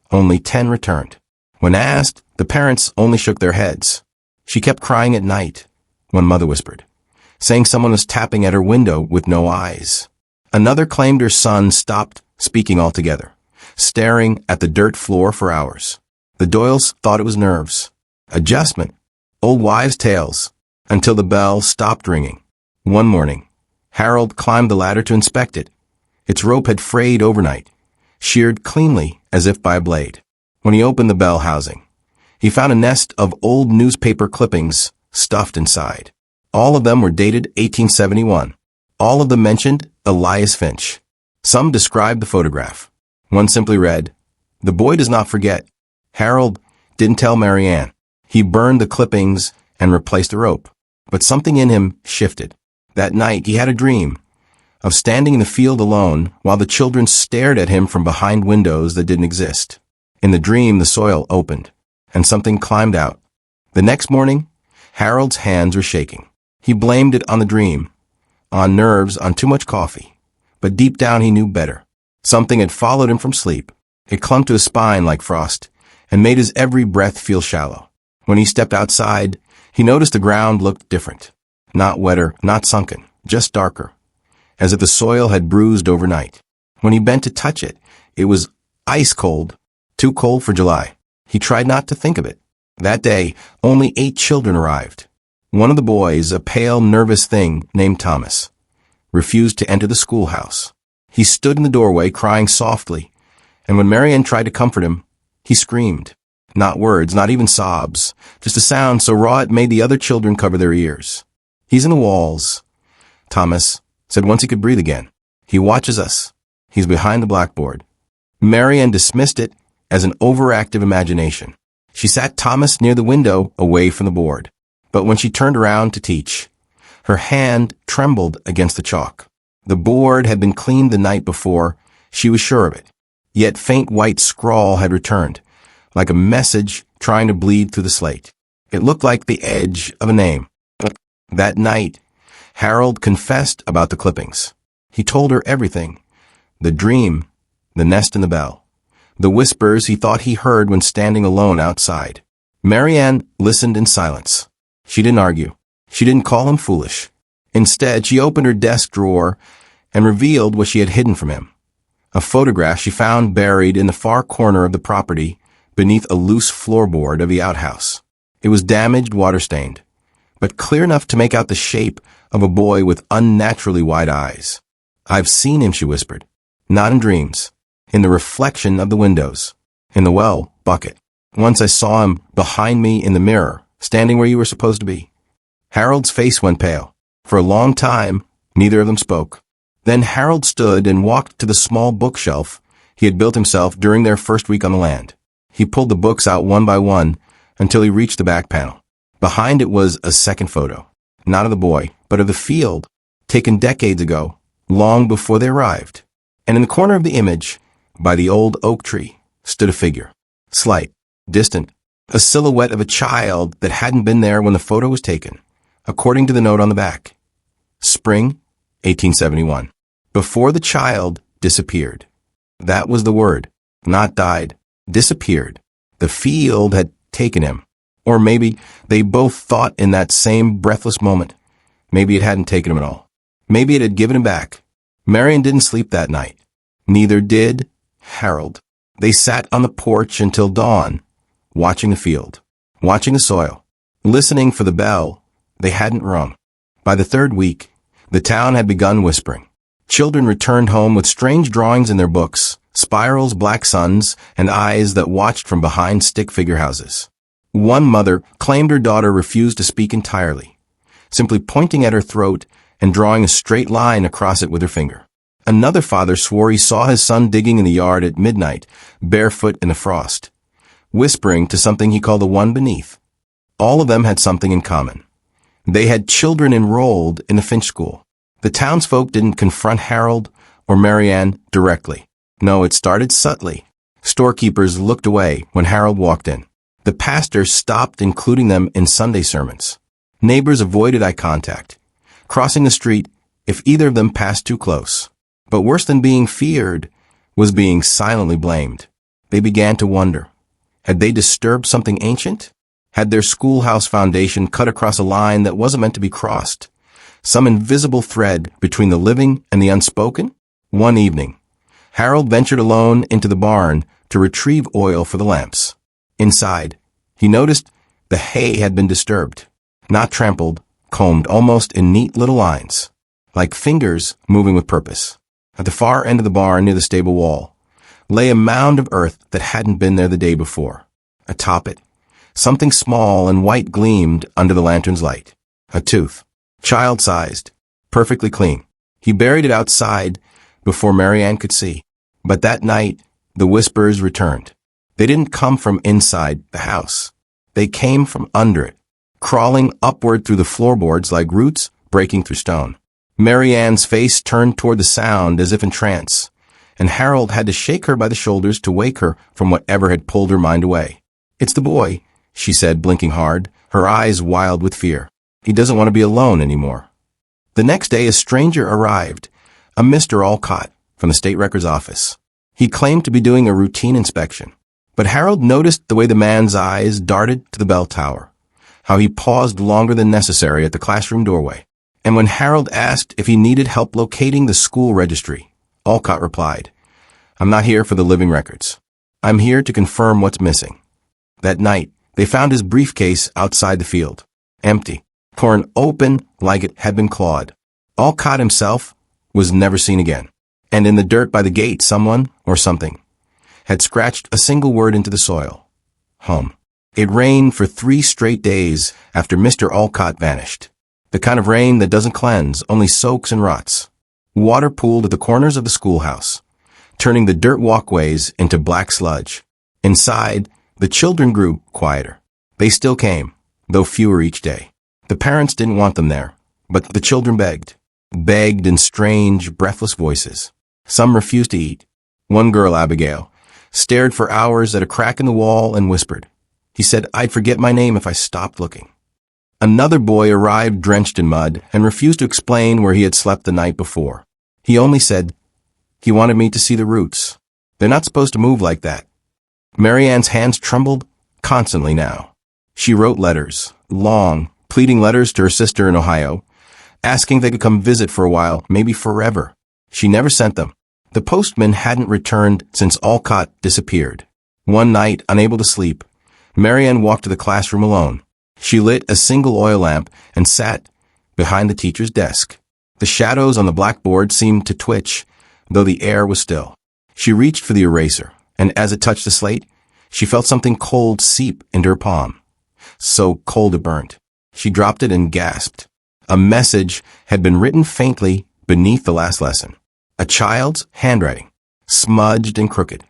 only 10 returned. When asked, the parents only shook their heads. She kept crying at night, one mother whispered, saying someone was tapping at her window with no eyes. Another claimed her son stopped speaking altogether, staring at the dirt floor for hours. The Doyles thought it was nerves, adjustment, old wives' tales, until the bell stopped ringing. One morning, Harold climbed the ladder to inspect it. Its rope had frayed overnight, sheared cleanly as if by a blade. When he opened the bell housing, he found a nest of old newspaper clippings stuffed inside. All of them were dated 1871. All of them mentioned Elias Finch. Some described the photograph. One simply read, "The boy does not forget." Harold didn't tell Marianne. He burned the clippings and replaced the rope. But something in him shifted. That night he had a dream of standing in the field alone while the children stared at him from behind windows that didn't exist. In the dream, the soil opened, and something climbed out. The next morning, Harold's hands were shaking. He blamed it on the dream, on nerves, on too much coffee. But deep down he knew better. Something had followed him from sleep. It clung to his spine like frost, and made his every breath feel shallow. When he stepped outside, he noticed the ground looked different. Not wetter, not sunken, just darker, as if the soil had bruised overnight. When he bent to touch it, it was ice cold, too cold for July. He tried not to think of it. That day, only 8 children arrived. One of the boys, a pale, nervous thing named Thomas, refused to enter the schoolhouse. He stood in the doorway crying softly, and when Marianne tried to comfort him, he screamed. Not words, not even sobs, just a sound so raw it made the other children cover their ears. "He's in the walls," Thomas said once he could breathe again. "He watches us. He's behind the blackboard." Marianne dismissed it as an overactive imagination. She sat Thomas near the window away from the board. But when she turned around to teach, her hand trembled against the chalk. The board had been cleaned the night before, she was sure of it. Yet faint white scrawl had returned, like a message trying to bleed through the slate. It looked like the edge of a name. That night, Harold confessed about the clippings. He told her everything. The dream, the nest and the bell. The whispers he thought he heard when standing alone outside. Marianne listened in silence. She didn't argue. She didn't call him foolish. Instead, she opened her desk drawer and revealed what she had hidden from him. A photograph she found buried in the far corner of the property beneath a loose floorboard of the outhouse. It was damaged, water-stained, but clear enough to make out the shape of a boy with unnaturally wide eyes. "I've seen him," she whispered. "Not in dreams. In the reflection of the windows. In the well bucket. Once I saw him behind me in the mirror, standing where you were supposed to be." Harold's face went pale. For a long time, neither of them spoke. Then Harold stood and walked to the small bookshelf he had built himself during their first week on the land. He pulled the books out one by one until he reached the back panel. Behind it was a second photo, not of the boy, but of the field, taken decades ago, long before they arrived. And in the corner of the image, by the old oak tree, stood a figure. Slight, distant, a silhouette of a child that hadn't been there when the photo was taken, according to the note on the back. Spring, 1871. Before the child disappeared. That was the word. Not died. Disappeared. The field had taken him. Or maybe they both thought in that same breathless moment. Maybe it hadn't taken him at all. Maybe it had given him back. Marianne didn't sleep that night. Neither did Harold. They sat on the porch until dawn, watching the field, watching the soil, listening for the bell they hadn't rung. By the third week, the town had begun whispering. Children returned home with strange drawings in their books, spirals, black suns, and eyes that watched from behind stick figure houses. One mother claimed her daughter refused to speak entirely, simply pointing at her throat and drawing a straight line across it with her finger. Another father swore he saw his son digging in the yard at midnight, barefoot in the frost, whispering to something he called the one beneath. All of them had something in common. They had children enrolled in the Finch school. The townsfolk didn't confront Harold or Marianne directly. No, it started subtly. Storekeepers looked away when Harold walked in. The pastor stopped including them in Sunday sermons. Neighbors avoided eye contact, crossing the street if either of them passed too close. But worse than being feared was being silently blamed. They began to wonder, had they disturbed something ancient? Had their schoolhouse foundation cut across a line that wasn't meant to be crossed? Some invisible thread between the living and the unspoken? One evening, Harold ventured alone into the barn to retrieve oil for the lamps. Inside, he noticed the hay had been disturbed, not trampled, combed almost in neat little lines, like fingers moving with purpose. At the far end of the barn near the stable wall lay a mound of earth that hadn't been there the day before. Atop it, something small and white gleamed under the lantern's light. A tooth, child-sized, perfectly clean. He buried it outside before Marianne could see. But that night, the whispers returned. They didn't come from inside the house. They came from under it, crawling upward through the floorboards like roots breaking through stone. Marianne's face turned toward the sound as if in trance, and Harold had to shake her by the shoulders to wake her from whatever had pulled her mind away. "It's the boy," she said, blinking hard, her eyes wild with fear. "He doesn't want to be alone anymore." The next day, a stranger arrived, a Mr. Alcott from the state records office. He claimed to be doing a routine inspection, but Harold noticed the way the man's eyes darted to the bell tower, how he paused longer than necessary at the classroom doorway. And when Harold asked if he needed help locating the school registry, Alcott replied, "I'm not here for the living records. I'm here to confirm what's missing." That night, they found his briefcase outside the field, empty, torn open like it had been clawed. Alcott himself was never seen again. And in the dirt by the gate, someone, or something, had scratched a single word into the soil. Home. It rained for 3 straight days after Mr. Alcott vanished. The kind of rain that doesn't cleanse, only soaks and rots. Water pooled at the corners of the schoolhouse, turning the dirt walkways into black sludge. Inside, the children grew quieter. They still came, though fewer each day. The parents didn't want them there, but the children begged in strange, breathless voices. Some refused to eat. One girl, Abigail, stared for hours at a crack in the wall and whispered. He said, "I'd forget my name if I stopped looking." Another boy arrived drenched in mud and refused to explain where he had slept the night before. He only said, he wanted me to see the roots. They're not supposed to move like that. Marianne's hands trembled constantly now. She wrote letters, long, pleading letters to her sister in Ohio, asking they could come visit for a while, maybe forever. She never sent them. The postman hadn't returned since Alcott disappeared. One night, unable to sleep, Marianne walked to the classroom alone. She lit a single oil lamp and sat behind the teacher's desk. The shadows on the blackboard seemed to twitch, though the air was still. She reached for the eraser, and as it touched the slate, she felt something cold seep into her palm. So cold it burnt. She dropped it and gasped. A message had been written faintly beneath the last lesson. A child's handwriting, smudged and crooked.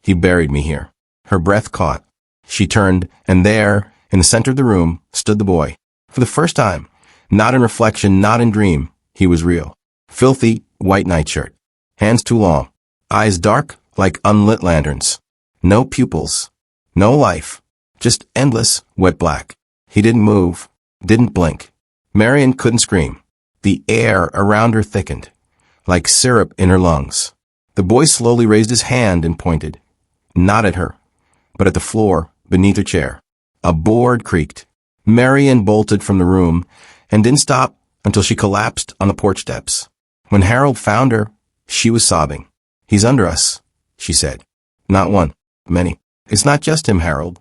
"He buried me here." Her breath caught. She turned, and there, in the center of the room, stood the boy. For the first time, not in reflection, not in dream, he was real. Filthy, white nightshirt. Hands too long. Eyes dark like unlit lanterns. No pupils. No life. Just endless, wet black. He didn't move. Didn't blink. Marianne couldn't scream. The air around her thickened, like syrup in her lungs. The boy slowly raised his hand and pointed, not at her, but at the floor beneath her chair. A board creaked. Marianne bolted from the room and didn't stop until she collapsed on the porch steps. When Harold found her, she was sobbing. "He's under us," she said. Not one. Many. It's not just him, Harold.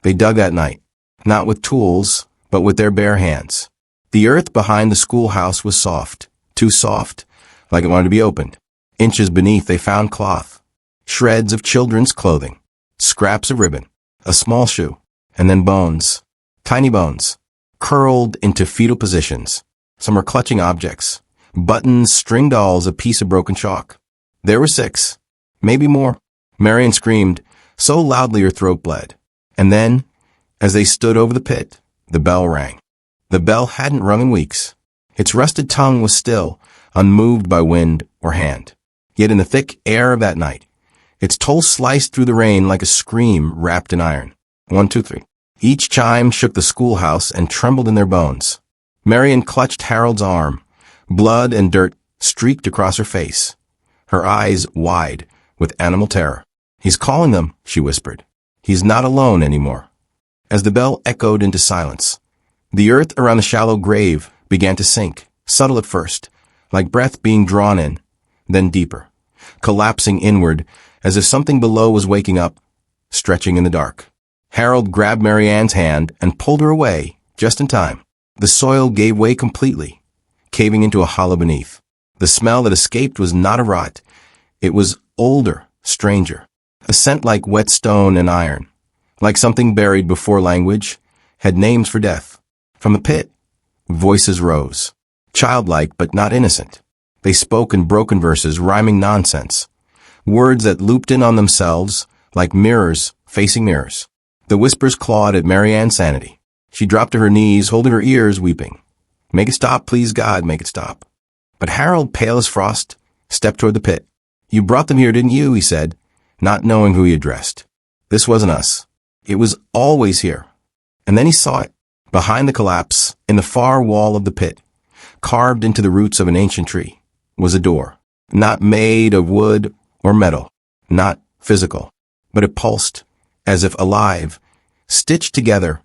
They dug that night. Not with tools, but with their bare hands. The earth behind the schoolhouse was soft. Too soft, like it wanted to be opened. Inches beneath they found cloth. Shreds of children's clothing. Scraps of ribbon. A small shoe. And then bones. Tiny bones. Curled into fetal positions. Some were clutching objects. Buttons, string dolls, a piece of broken chalk. There were 6. Maybe more. Marian screamed, so loudly her throat bled. And then, as they stood over the pit, the bell rang. The bell hadn't rung in weeks. Its rusted tongue was still, unmoved by wind or hand. Yet in the thick air of that night, its toll sliced through the rain like a scream wrapped in iron. 1, 2, 3. Each chime shook the schoolhouse and trembled in their bones. Marian clutched Harold's arm. Blood and dirt streaked across her face, her eyes wide with animal terror. He's calling them, she whispered. He's not alone anymore. As the bell echoed into silence, the earth around the shallow grave began to sink, subtle at first, like breath being drawn in, then deeper, collapsing inward as if something below was waking up, stretching in the dark. Harold grabbed Marianne's hand and pulled her away, just in time. The soil gave way completely, caving into a hollow beneath. The smell that escaped was not a rot. It was older, stranger. A scent like wet stone and iron, like something buried before language had names for death. From the pit, voices rose, childlike but not innocent. They spoke in broken verses, rhyming nonsense, words that looped in on themselves like mirrors facing mirrors. The whispers clawed at Marianne's sanity. She dropped to her knees, holding her ears, weeping. Make it stop, please God, make it stop. But Harold, pale as frost, stepped toward the pit. You brought them here, didn't you? He said, not knowing who he addressed. This wasn't us. It was always here. And then he saw it. Behind the collapse, in the far wall of the pit, carved into the roots of an ancient tree, was a door. Not made of wood or metal. Not physical. But it pulsed, as if alive, stitched together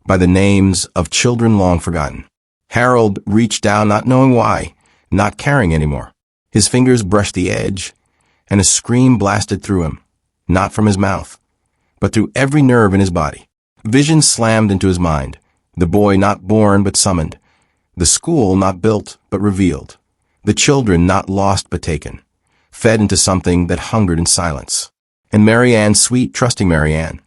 by the names of children long forgotten. Harold reached down, not knowing why, not caring anymore. His fingers brushed the edge, and a scream blasted through him, not from his mouth, but through every nerve in his body. Vision slammed into his mind. The boy not born but summoned. The school not built but revealed. The children not lost but taken, fed into something that hungered in silence. And Marianne, sweet, trusting Marianne,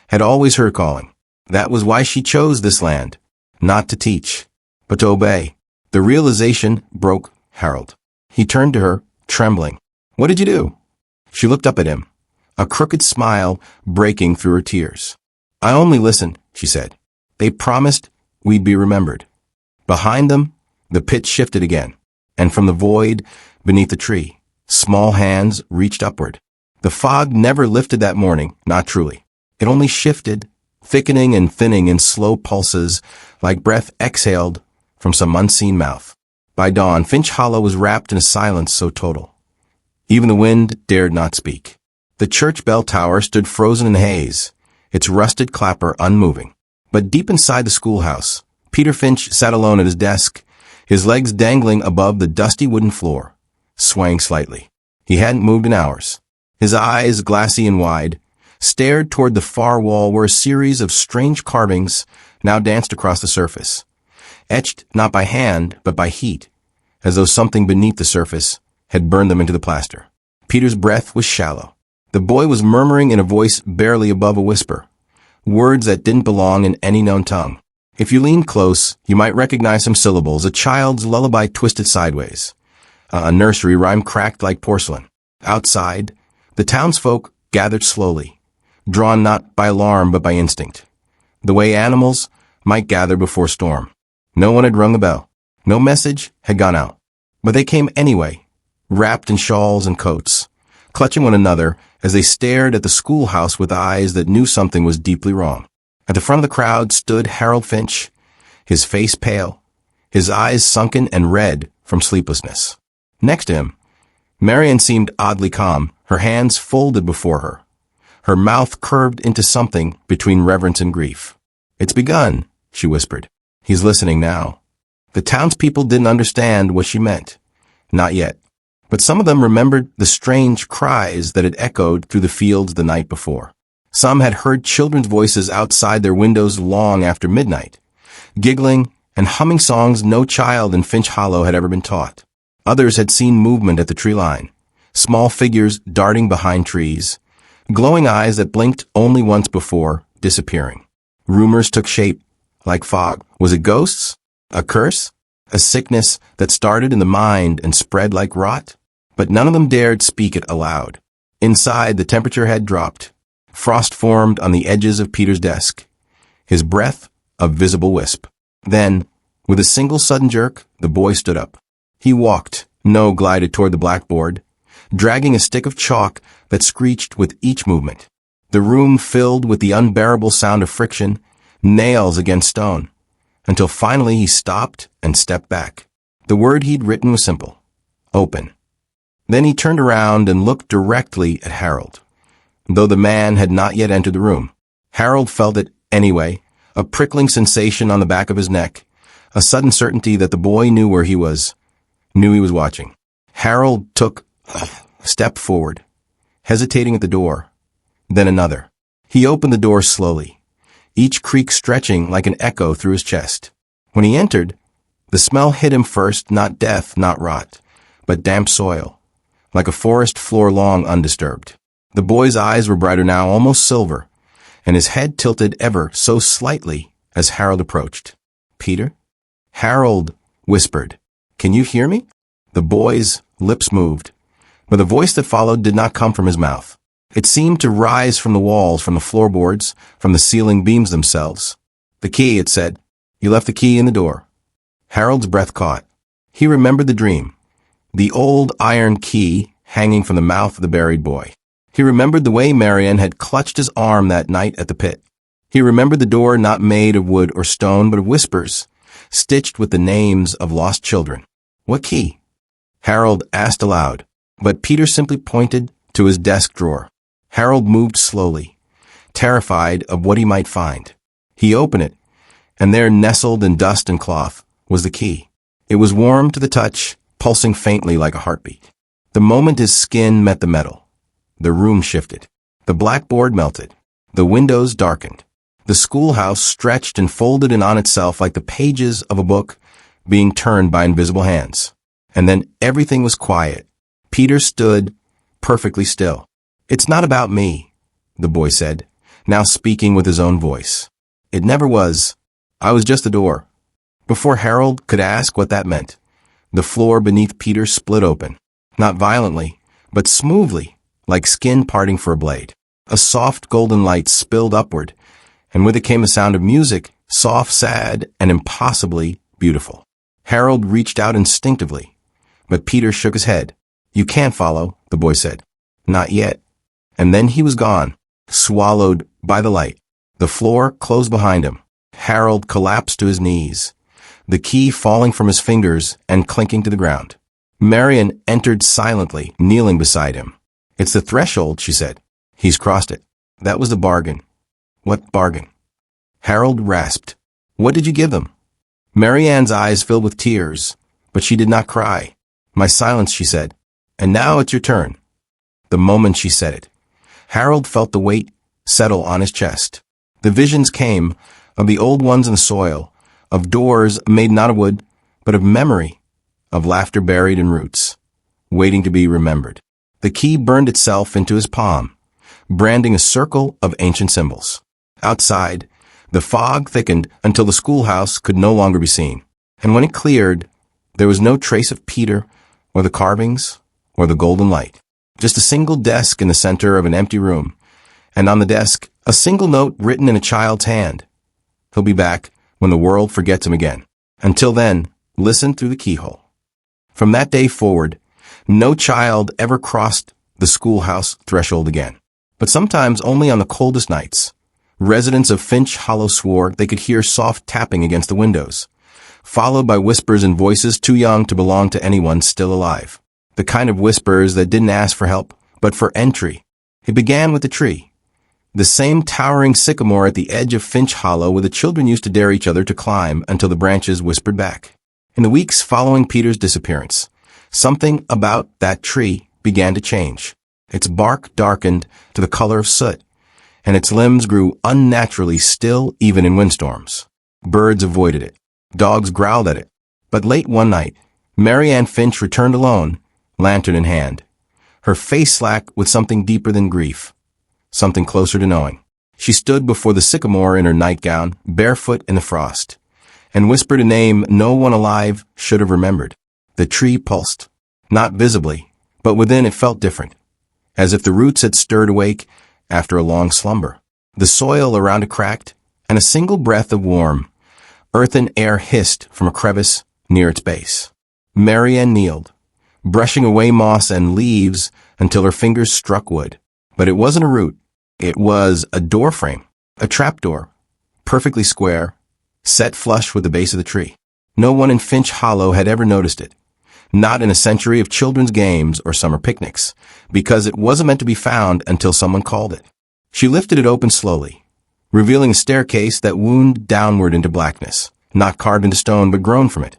had always heard calling. That was why she chose this land, not to teach, but to obey. The realization broke Harold. He turned to her, trembling. What did you do? She looked up at him, a crooked smile breaking through her tears. I only listened, she said. They promised we'd be remembered. Behind them, the pit shifted again, and from the void beneath the tree, small hands reached upward. The fog never lifted that morning, not truly. It only shifted, thickening and thinning in slow pulses like breath exhaled from some unseen mouth. By dawn, Finch Hollow was wrapped in a silence so total. Even the wind dared not speak. The church bell tower stood frozen in haze, its rusted clapper unmoving. But deep inside the schoolhouse, Peter Finch sat alone at his desk, his legs dangling above the dusty wooden floor, swaying slightly. He hadn't moved in hours. His eyes, glassy and wide, stared toward the far wall where a series of strange carvings now danced across the surface, etched not by hand but by heat, as though something beneath the surface had burned them into the plaster. Peter's breath was shallow. The boy was murmuring in a voice barely above a whisper, words that didn't belong in any known tongue. If you leaned close, you might recognize some syllables, a child's lullaby twisted sideways, a nursery rhyme cracked like porcelain. Outside, the townsfolk gathered slowly, drawn not by alarm but by instinct, the way animals might gather before storm. No one had rung the bell. No message had gone out. But they came anyway, wrapped in shawls and coats, clutching one another as they stared at the schoolhouse with eyes that knew something was deeply wrong. At the front of the crowd stood Harold Finch, his face pale, his eyes sunken and red from sleeplessness. Next to him, Marian seemed oddly calm, her hands folded before her, her mouth curved into something between reverence and grief. It's begun, she whispered. He's listening now. The townspeople didn't understand what she meant. Not yet. But some of them remembered the strange cries that had echoed through the fields the night before. Some had heard children's voices outside their windows long after midnight, giggling and humming songs no child in Finch Hollow had ever been taught. Others had seen movement at the tree line, small figures darting behind trees, glowing eyes that blinked only once before disappearing. Rumors took shape, like fog. Was it ghosts? A curse? A sickness that started in the mind and spread like rot? But none of them dared speak it aloud. Inside, the temperature had dropped. Frost formed on the edges of Peter's desk, his breath a visible wisp. Then, with a single sudden jerk, the boy stood up. He walked, glided toward the blackboard, dragging a stick of chalk that screeched with each movement. The room filled with the unbearable sound of friction, nails against stone, until finally he stopped and stepped back. The word he'd written was simple: open. Then he turned around and looked directly at Harold, though the man had not yet entered the room. Harold felt it anyway, a prickling sensation on the back of his neck, a sudden certainty that the boy knew where he was, knew he was watching. Harold took a step forward, hesitating at the door, then another. He opened the door slowly, each creak stretching like an echo through his chest. When he entered, the smell hit him first, not death, not rot, but damp soil, like a forest floor long undisturbed. The boy's eyes were brighter now, almost silver, and his head tilted ever so slightly as Harold approached. "Peter?" Harold whispered, "Can you hear me?" The boy's lips moved, but the voice that followed did not come from his mouth. It seemed to rise from the walls, from the floorboards, from the ceiling beams themselves. "The key," it said. "You left the key in the door." Harold's breath caught. He remembered the dream, the old iron key hanging from the mouth of the buried boy. He remembered the way Marian had clutched his arm that night at the pit. He remembered the door not made of wood or stone, but of whispers, stitched with the names of lost children. "What key?" Harold asked aloud, but Peter simply pointed to his desk drawer. Harold moved slowly, terrified of what he might find. He opened it, and there, nestled in dust and cloth, was the key. It was warm to the touch, pulsing faintly like a heartbeat. The moment his skin met the metal, the room shifted. The blackboard melted. The windows darkened. The schoolhouse stretched and folded in on itself like the pages of a book being turned by invisible hands. And then everything was quiet. Peter stood perfectly still. "It's not about me," the boy said, now speaking with his own voice. "It never was. I was just the door." Before Harold could ask what that meant, the floor beneath Peter split open, not violently, but smoothly, like skin parting for a blade. A soft golden light spilled upward, and with it came a sound of music, soft, sad, and impossibly beautiful. Harold reached out instinctively, but Peter shook his head. "You can't follow," the boy said. "Not yet." And then he was gone, swallowed by the light. The floor closed behind him. Harold collapsed to his knees, the key falling from his fingers and clinking to the ground. Marian entered silently, kneeling beside him. "It's the threshold," she said. "He's crossed it." "That was the bargain." "What bargain?" Harold rasped. "What did you give them?" Marianne's eyes filled with tears, but she did not cry. "My silence," she said. "And now it's your turn." The moment she said it, Harold felt the weight settle on his chest. The visions came of the old ones in the soil, of doors made not of wood, but of memory, of laughter buried in roots, waiting to be remembered. The key burned itself into his palm, branding a circle of ancient symbols. Outside, the fog thickened until the schoolhouse could no longer be seen. And when it cleared, there was no trace of Peter, or the carvings, or the golden light. Just a single desk in the center of an empty room, and on the desk, a single note written in a child's hand. He'll be back when the world forgets him again. Until then, listen through the keyhole. From that day forward, no child ever crossed the schoolhouse threshold again. But sometimes only on the coldest nights. Residents of Finch Hollow swore they could hear soft tapping against the windows, followed by whispers and voices too young to belong to anyone still alive. The kind of whispers that didn't ask for help, but for entry. It began with the tree, the same towering sycamore at the edge of Finch Hollow where the children used to dare each other to climb until the branches whispered back. In the weeks following Peter's disappearance, Something about that tree began to change. Its bark darkened to the color of soot, and its limbs grew unnaturally still even in windstorms. Birds avoided it. Dogs growled at it. But late one night, Mary Ann Finch returned alone, lantern in hand, her face slack with something deeper than grief, something closer to knowing. She stood before the sycamore in her nightgown, barefoot in the frost, and whispered a name no one alive should have remembered. The tree pulsed, not visibly, but within it felt different, as if the roots had stirred awake after a long slumber. The soil around it cracked, and a single breath of warm, earthen air hissed from a crevice near its base. Mary Ann kneeled, brushing away moss and leaves until her fingers struck wood. But it wasn't a root. It was a door frame, a trapdoor, perfectly square, set flush with the base of the tree. No one in Finch Hollow had ever noticed it, not in a century of children's games or summer picnics, because it wasn't meant to be found until someone called it. She lifted it open slowly, revealing a staircase that wound downward into blackness, not carved into stone but grown from it,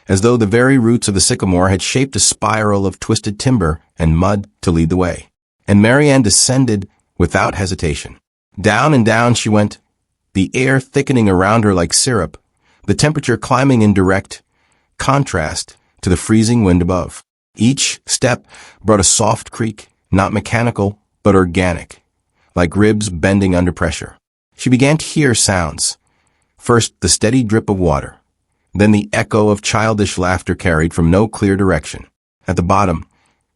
as though the very roots of the sycamore had shaped a spiral of twisted timber and mud to lead the way. And Mary Ann descended without hesitation. Down and down she went, the air thickening around her like syrup, the temperature climbing in direct contrast to the freezing wind above. Each step brought a soft creak, not mechanical, but organic, like ribs bending under pressure. She began to hear sounds. First, the steady drip of water, then the echo of childish laughter carried from no clear direction. At the bottom,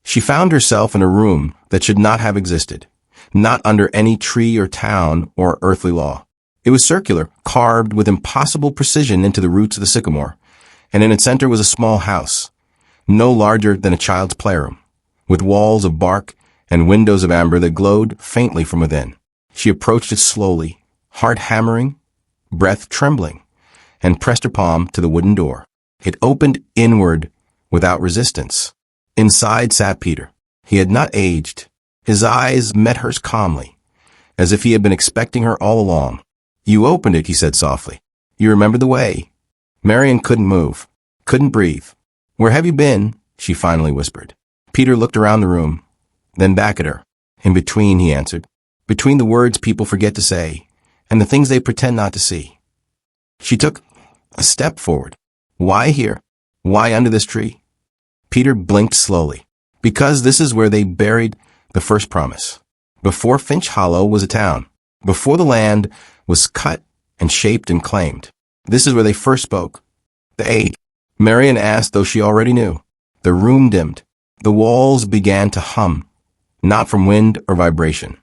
she found herself in a room that should not have existed, not under any tree or town or earthly law. It was circular, carved with impossible precision into the roots of the sycamore, and in its center was a small house, no larger than a child's playroom, with walls of bark and windows of amber that glowed faintly from within. She approached it slowly, heart hammering, breath trembling, and pressed her palm to the wooden door. It opened inward without resistance. Inside sat Peter. He had not aged. His eyes met hers calmly, as if he had been expecting her all along. "You opened it," he said softly. "You remember the way." Mary Ann couldn't move, couldn't breathe. "Where have you been?" she finally whispered. Peter looked around the room, then back at her. "In between," he answered. "Between the words people forget to say, and the things they pretend not to see." She took a step forward. "Why here? Why under this tree?" Peter blinked slowly. "Because this is where they buried the first promise. Before Finch Hollow was a town. Before the land was cut and shaped and claimed. This is where they first spoke. The age." Mary Ann asked, though she already knew. The room dimmed. The walls began to hum, not from wind or vibration,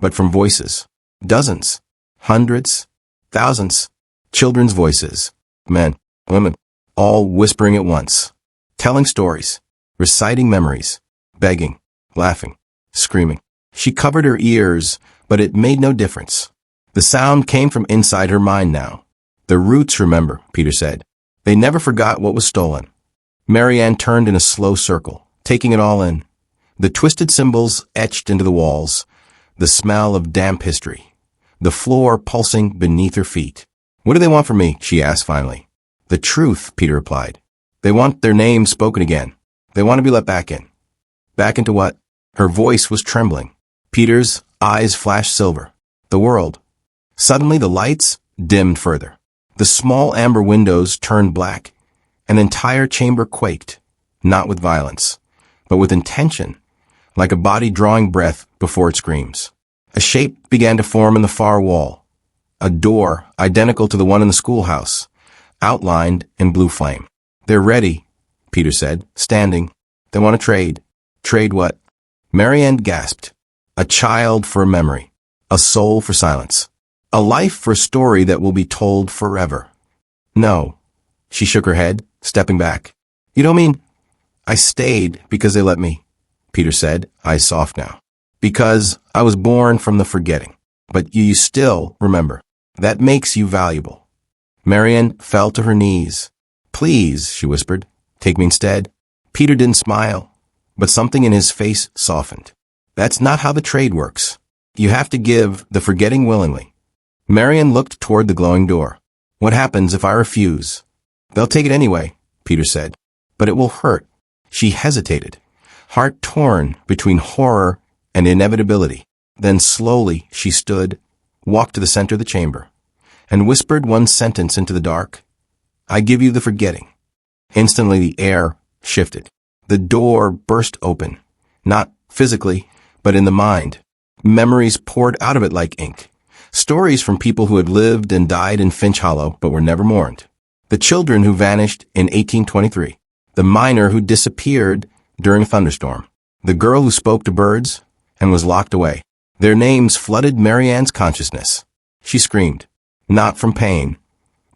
but from voices. Dozens, hundreds, thousands. Children's voices. Men, women, all whispering at once. Telling stories, reciting memories, begging, laughing, screaming. She covered her ears, but it made no difference. The sound came from inside her mind now. "The roots remember," Peter said. "They never forgot what was stolen." Mary Ann turned in a slow circle, taking it all in. The twisted symbols etched into the walls, the smell of damp history, the floor pulsing beneath her feet. "What do they want from me?" she asked finally. "The truth," Peter replied. "They want their names spoken again. They want to be let back in." "Back into what?" Her voice was trembling. Peter's eyes flashed silver. "The world." Suddenly the lights dimmed further. The small amber windows turned black. An entire chamber quaked, not with violence, but with intention, like a body drawing breath before it screams. A shape began to form in the far wall. A door identical to the one in the schoolhouse, outlined in blue flame. "They're ready," Peter said, standing. "They want to trade." "Trade what?" Mary Ann gasped. "A child for a memory. A soul for silence. A life for a story that will be told forever." "No." She shook her head, stepping back. "You don't mean—" "I stayed because they let me," Peter said, eyes soft now. "Because I was born from the forgetting. But you still remember. That makes you valuable." Mary Ann fell to her knees. "Please," she whispered, "take me instead." Peter didn't smile, but something in his face softened. "That's not how the trade works. You have to give the forgetting willingly." Mary Ann looked toward the glowing door. "What happens if I refuse?" "They'll take it anyway," Peter said. "But it will hurt." She hesitated, heart torn between horror and inevitability. Then slowly she stood, walked to the center of the chamber, and whispered one sentence into the dark. "I give you the forgetting." Instantly the air shifted. The door burst open, not physically, but in the mind. Memories poured out of it like ink. Stories from people who had lived and died in Finch Hollow but were never mourned. The children who vanished in 1823. The miner who disappeared during a thunderstorm. The girl who spoke to birds and was locked away. Their names flooded Marianne's consciousness. She screamed, not from pain,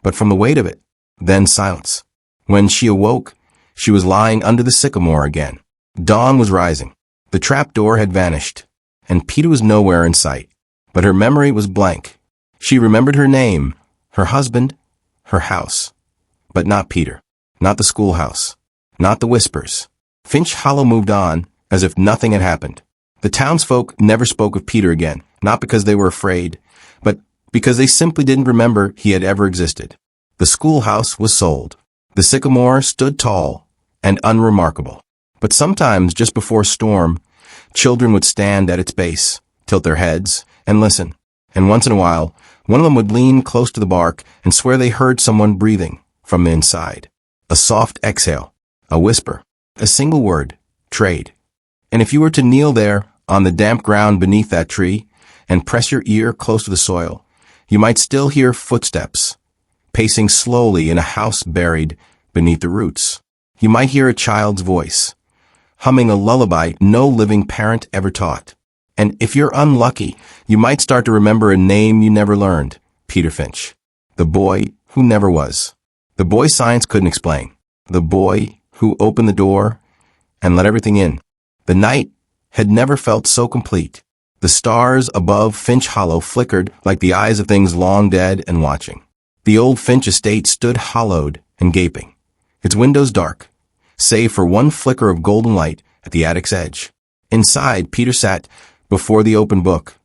but from the weight of it. Then silence. When she awoke, she was lying under the sycamore again. Dawn was rising. The trapdoor had vanished, and Peter was nowhere in sight. But her memory was blank. She remembered her name, her husband, her house. But not Peter, not the schoolhouse, not the whispers. Finch Hollow moved on, as if nothing had happened. The townsfolk never spoke of Peter again, not because they were afraid, but because they simply didn't remember he had ever existed. The schoolhouse was sold. The sycamore stood tall and unremarkable. But sometimes, just before a storm, children would stand at its base, tilt their heads, and listen. And once in a while, one of them would lean close to the bark and swear they heard someone breathing from the inside. A soft exhale, a whisper, a single word, trade. And if you were to kneel there on the damp ground beneath that tree and press your ear close to the soil, you might still hear footsteps, pacing slowly in a house buried beneath the roots. You might hear a child's voice, humming a lullaby no living parent ever taught. And if you're unlucky, you might start to remember a name you never learned, Peter Finch. The boy who never was. The boy science couldn't explain. The boy who opened the door and let everything in. The night had never felt so complete. The stars above Finch Hollow flickered like the eyes of things long dead and watching. The old Finch estate stood hollowed and gaping, its windows dark, save for one flicker of golden light at the attic's edge. Inside, Peter sat before the open book,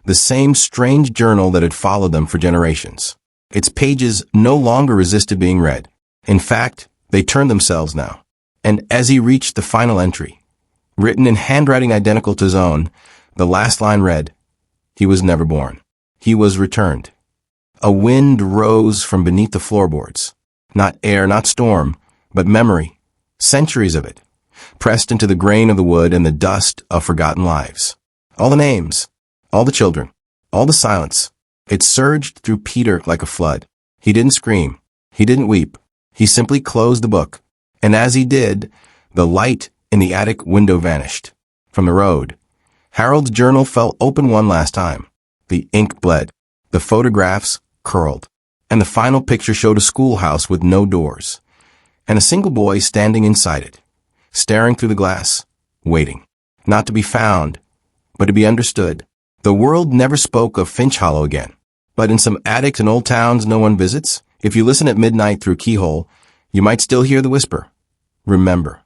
the same strange journal that had followed them for generations. Its pages no longer resisted being read. In fact, they turned themselves now. And as he reached the final entry, written in handwriting identical to his own, the last line read, "He was never born. He was returned." A wind rose from beneath the floorboards. Not air, not storm, but memory, centuries of it, pressed into the grain of the wood and the dust of forgotten lives. All the names, all the children, all the silence. It surged through Peter like a flood. He didn't scream. He didn't weep. He simply closed the book. And as he did, the light in the attic window vanished. From the road, Harold's journal fell open one last time. The ink bled. The photographs curled. And the final picture showed a schoolhouse with no doors, and a single boy standing inside it, staring through the glass, waiting. Not to be found, but to be understood. The world never spoke of Finch Hollow again. But in some attics in old towns no one visits, if you listen at midnight through a keyhole, you might still hear the whisper. Remember.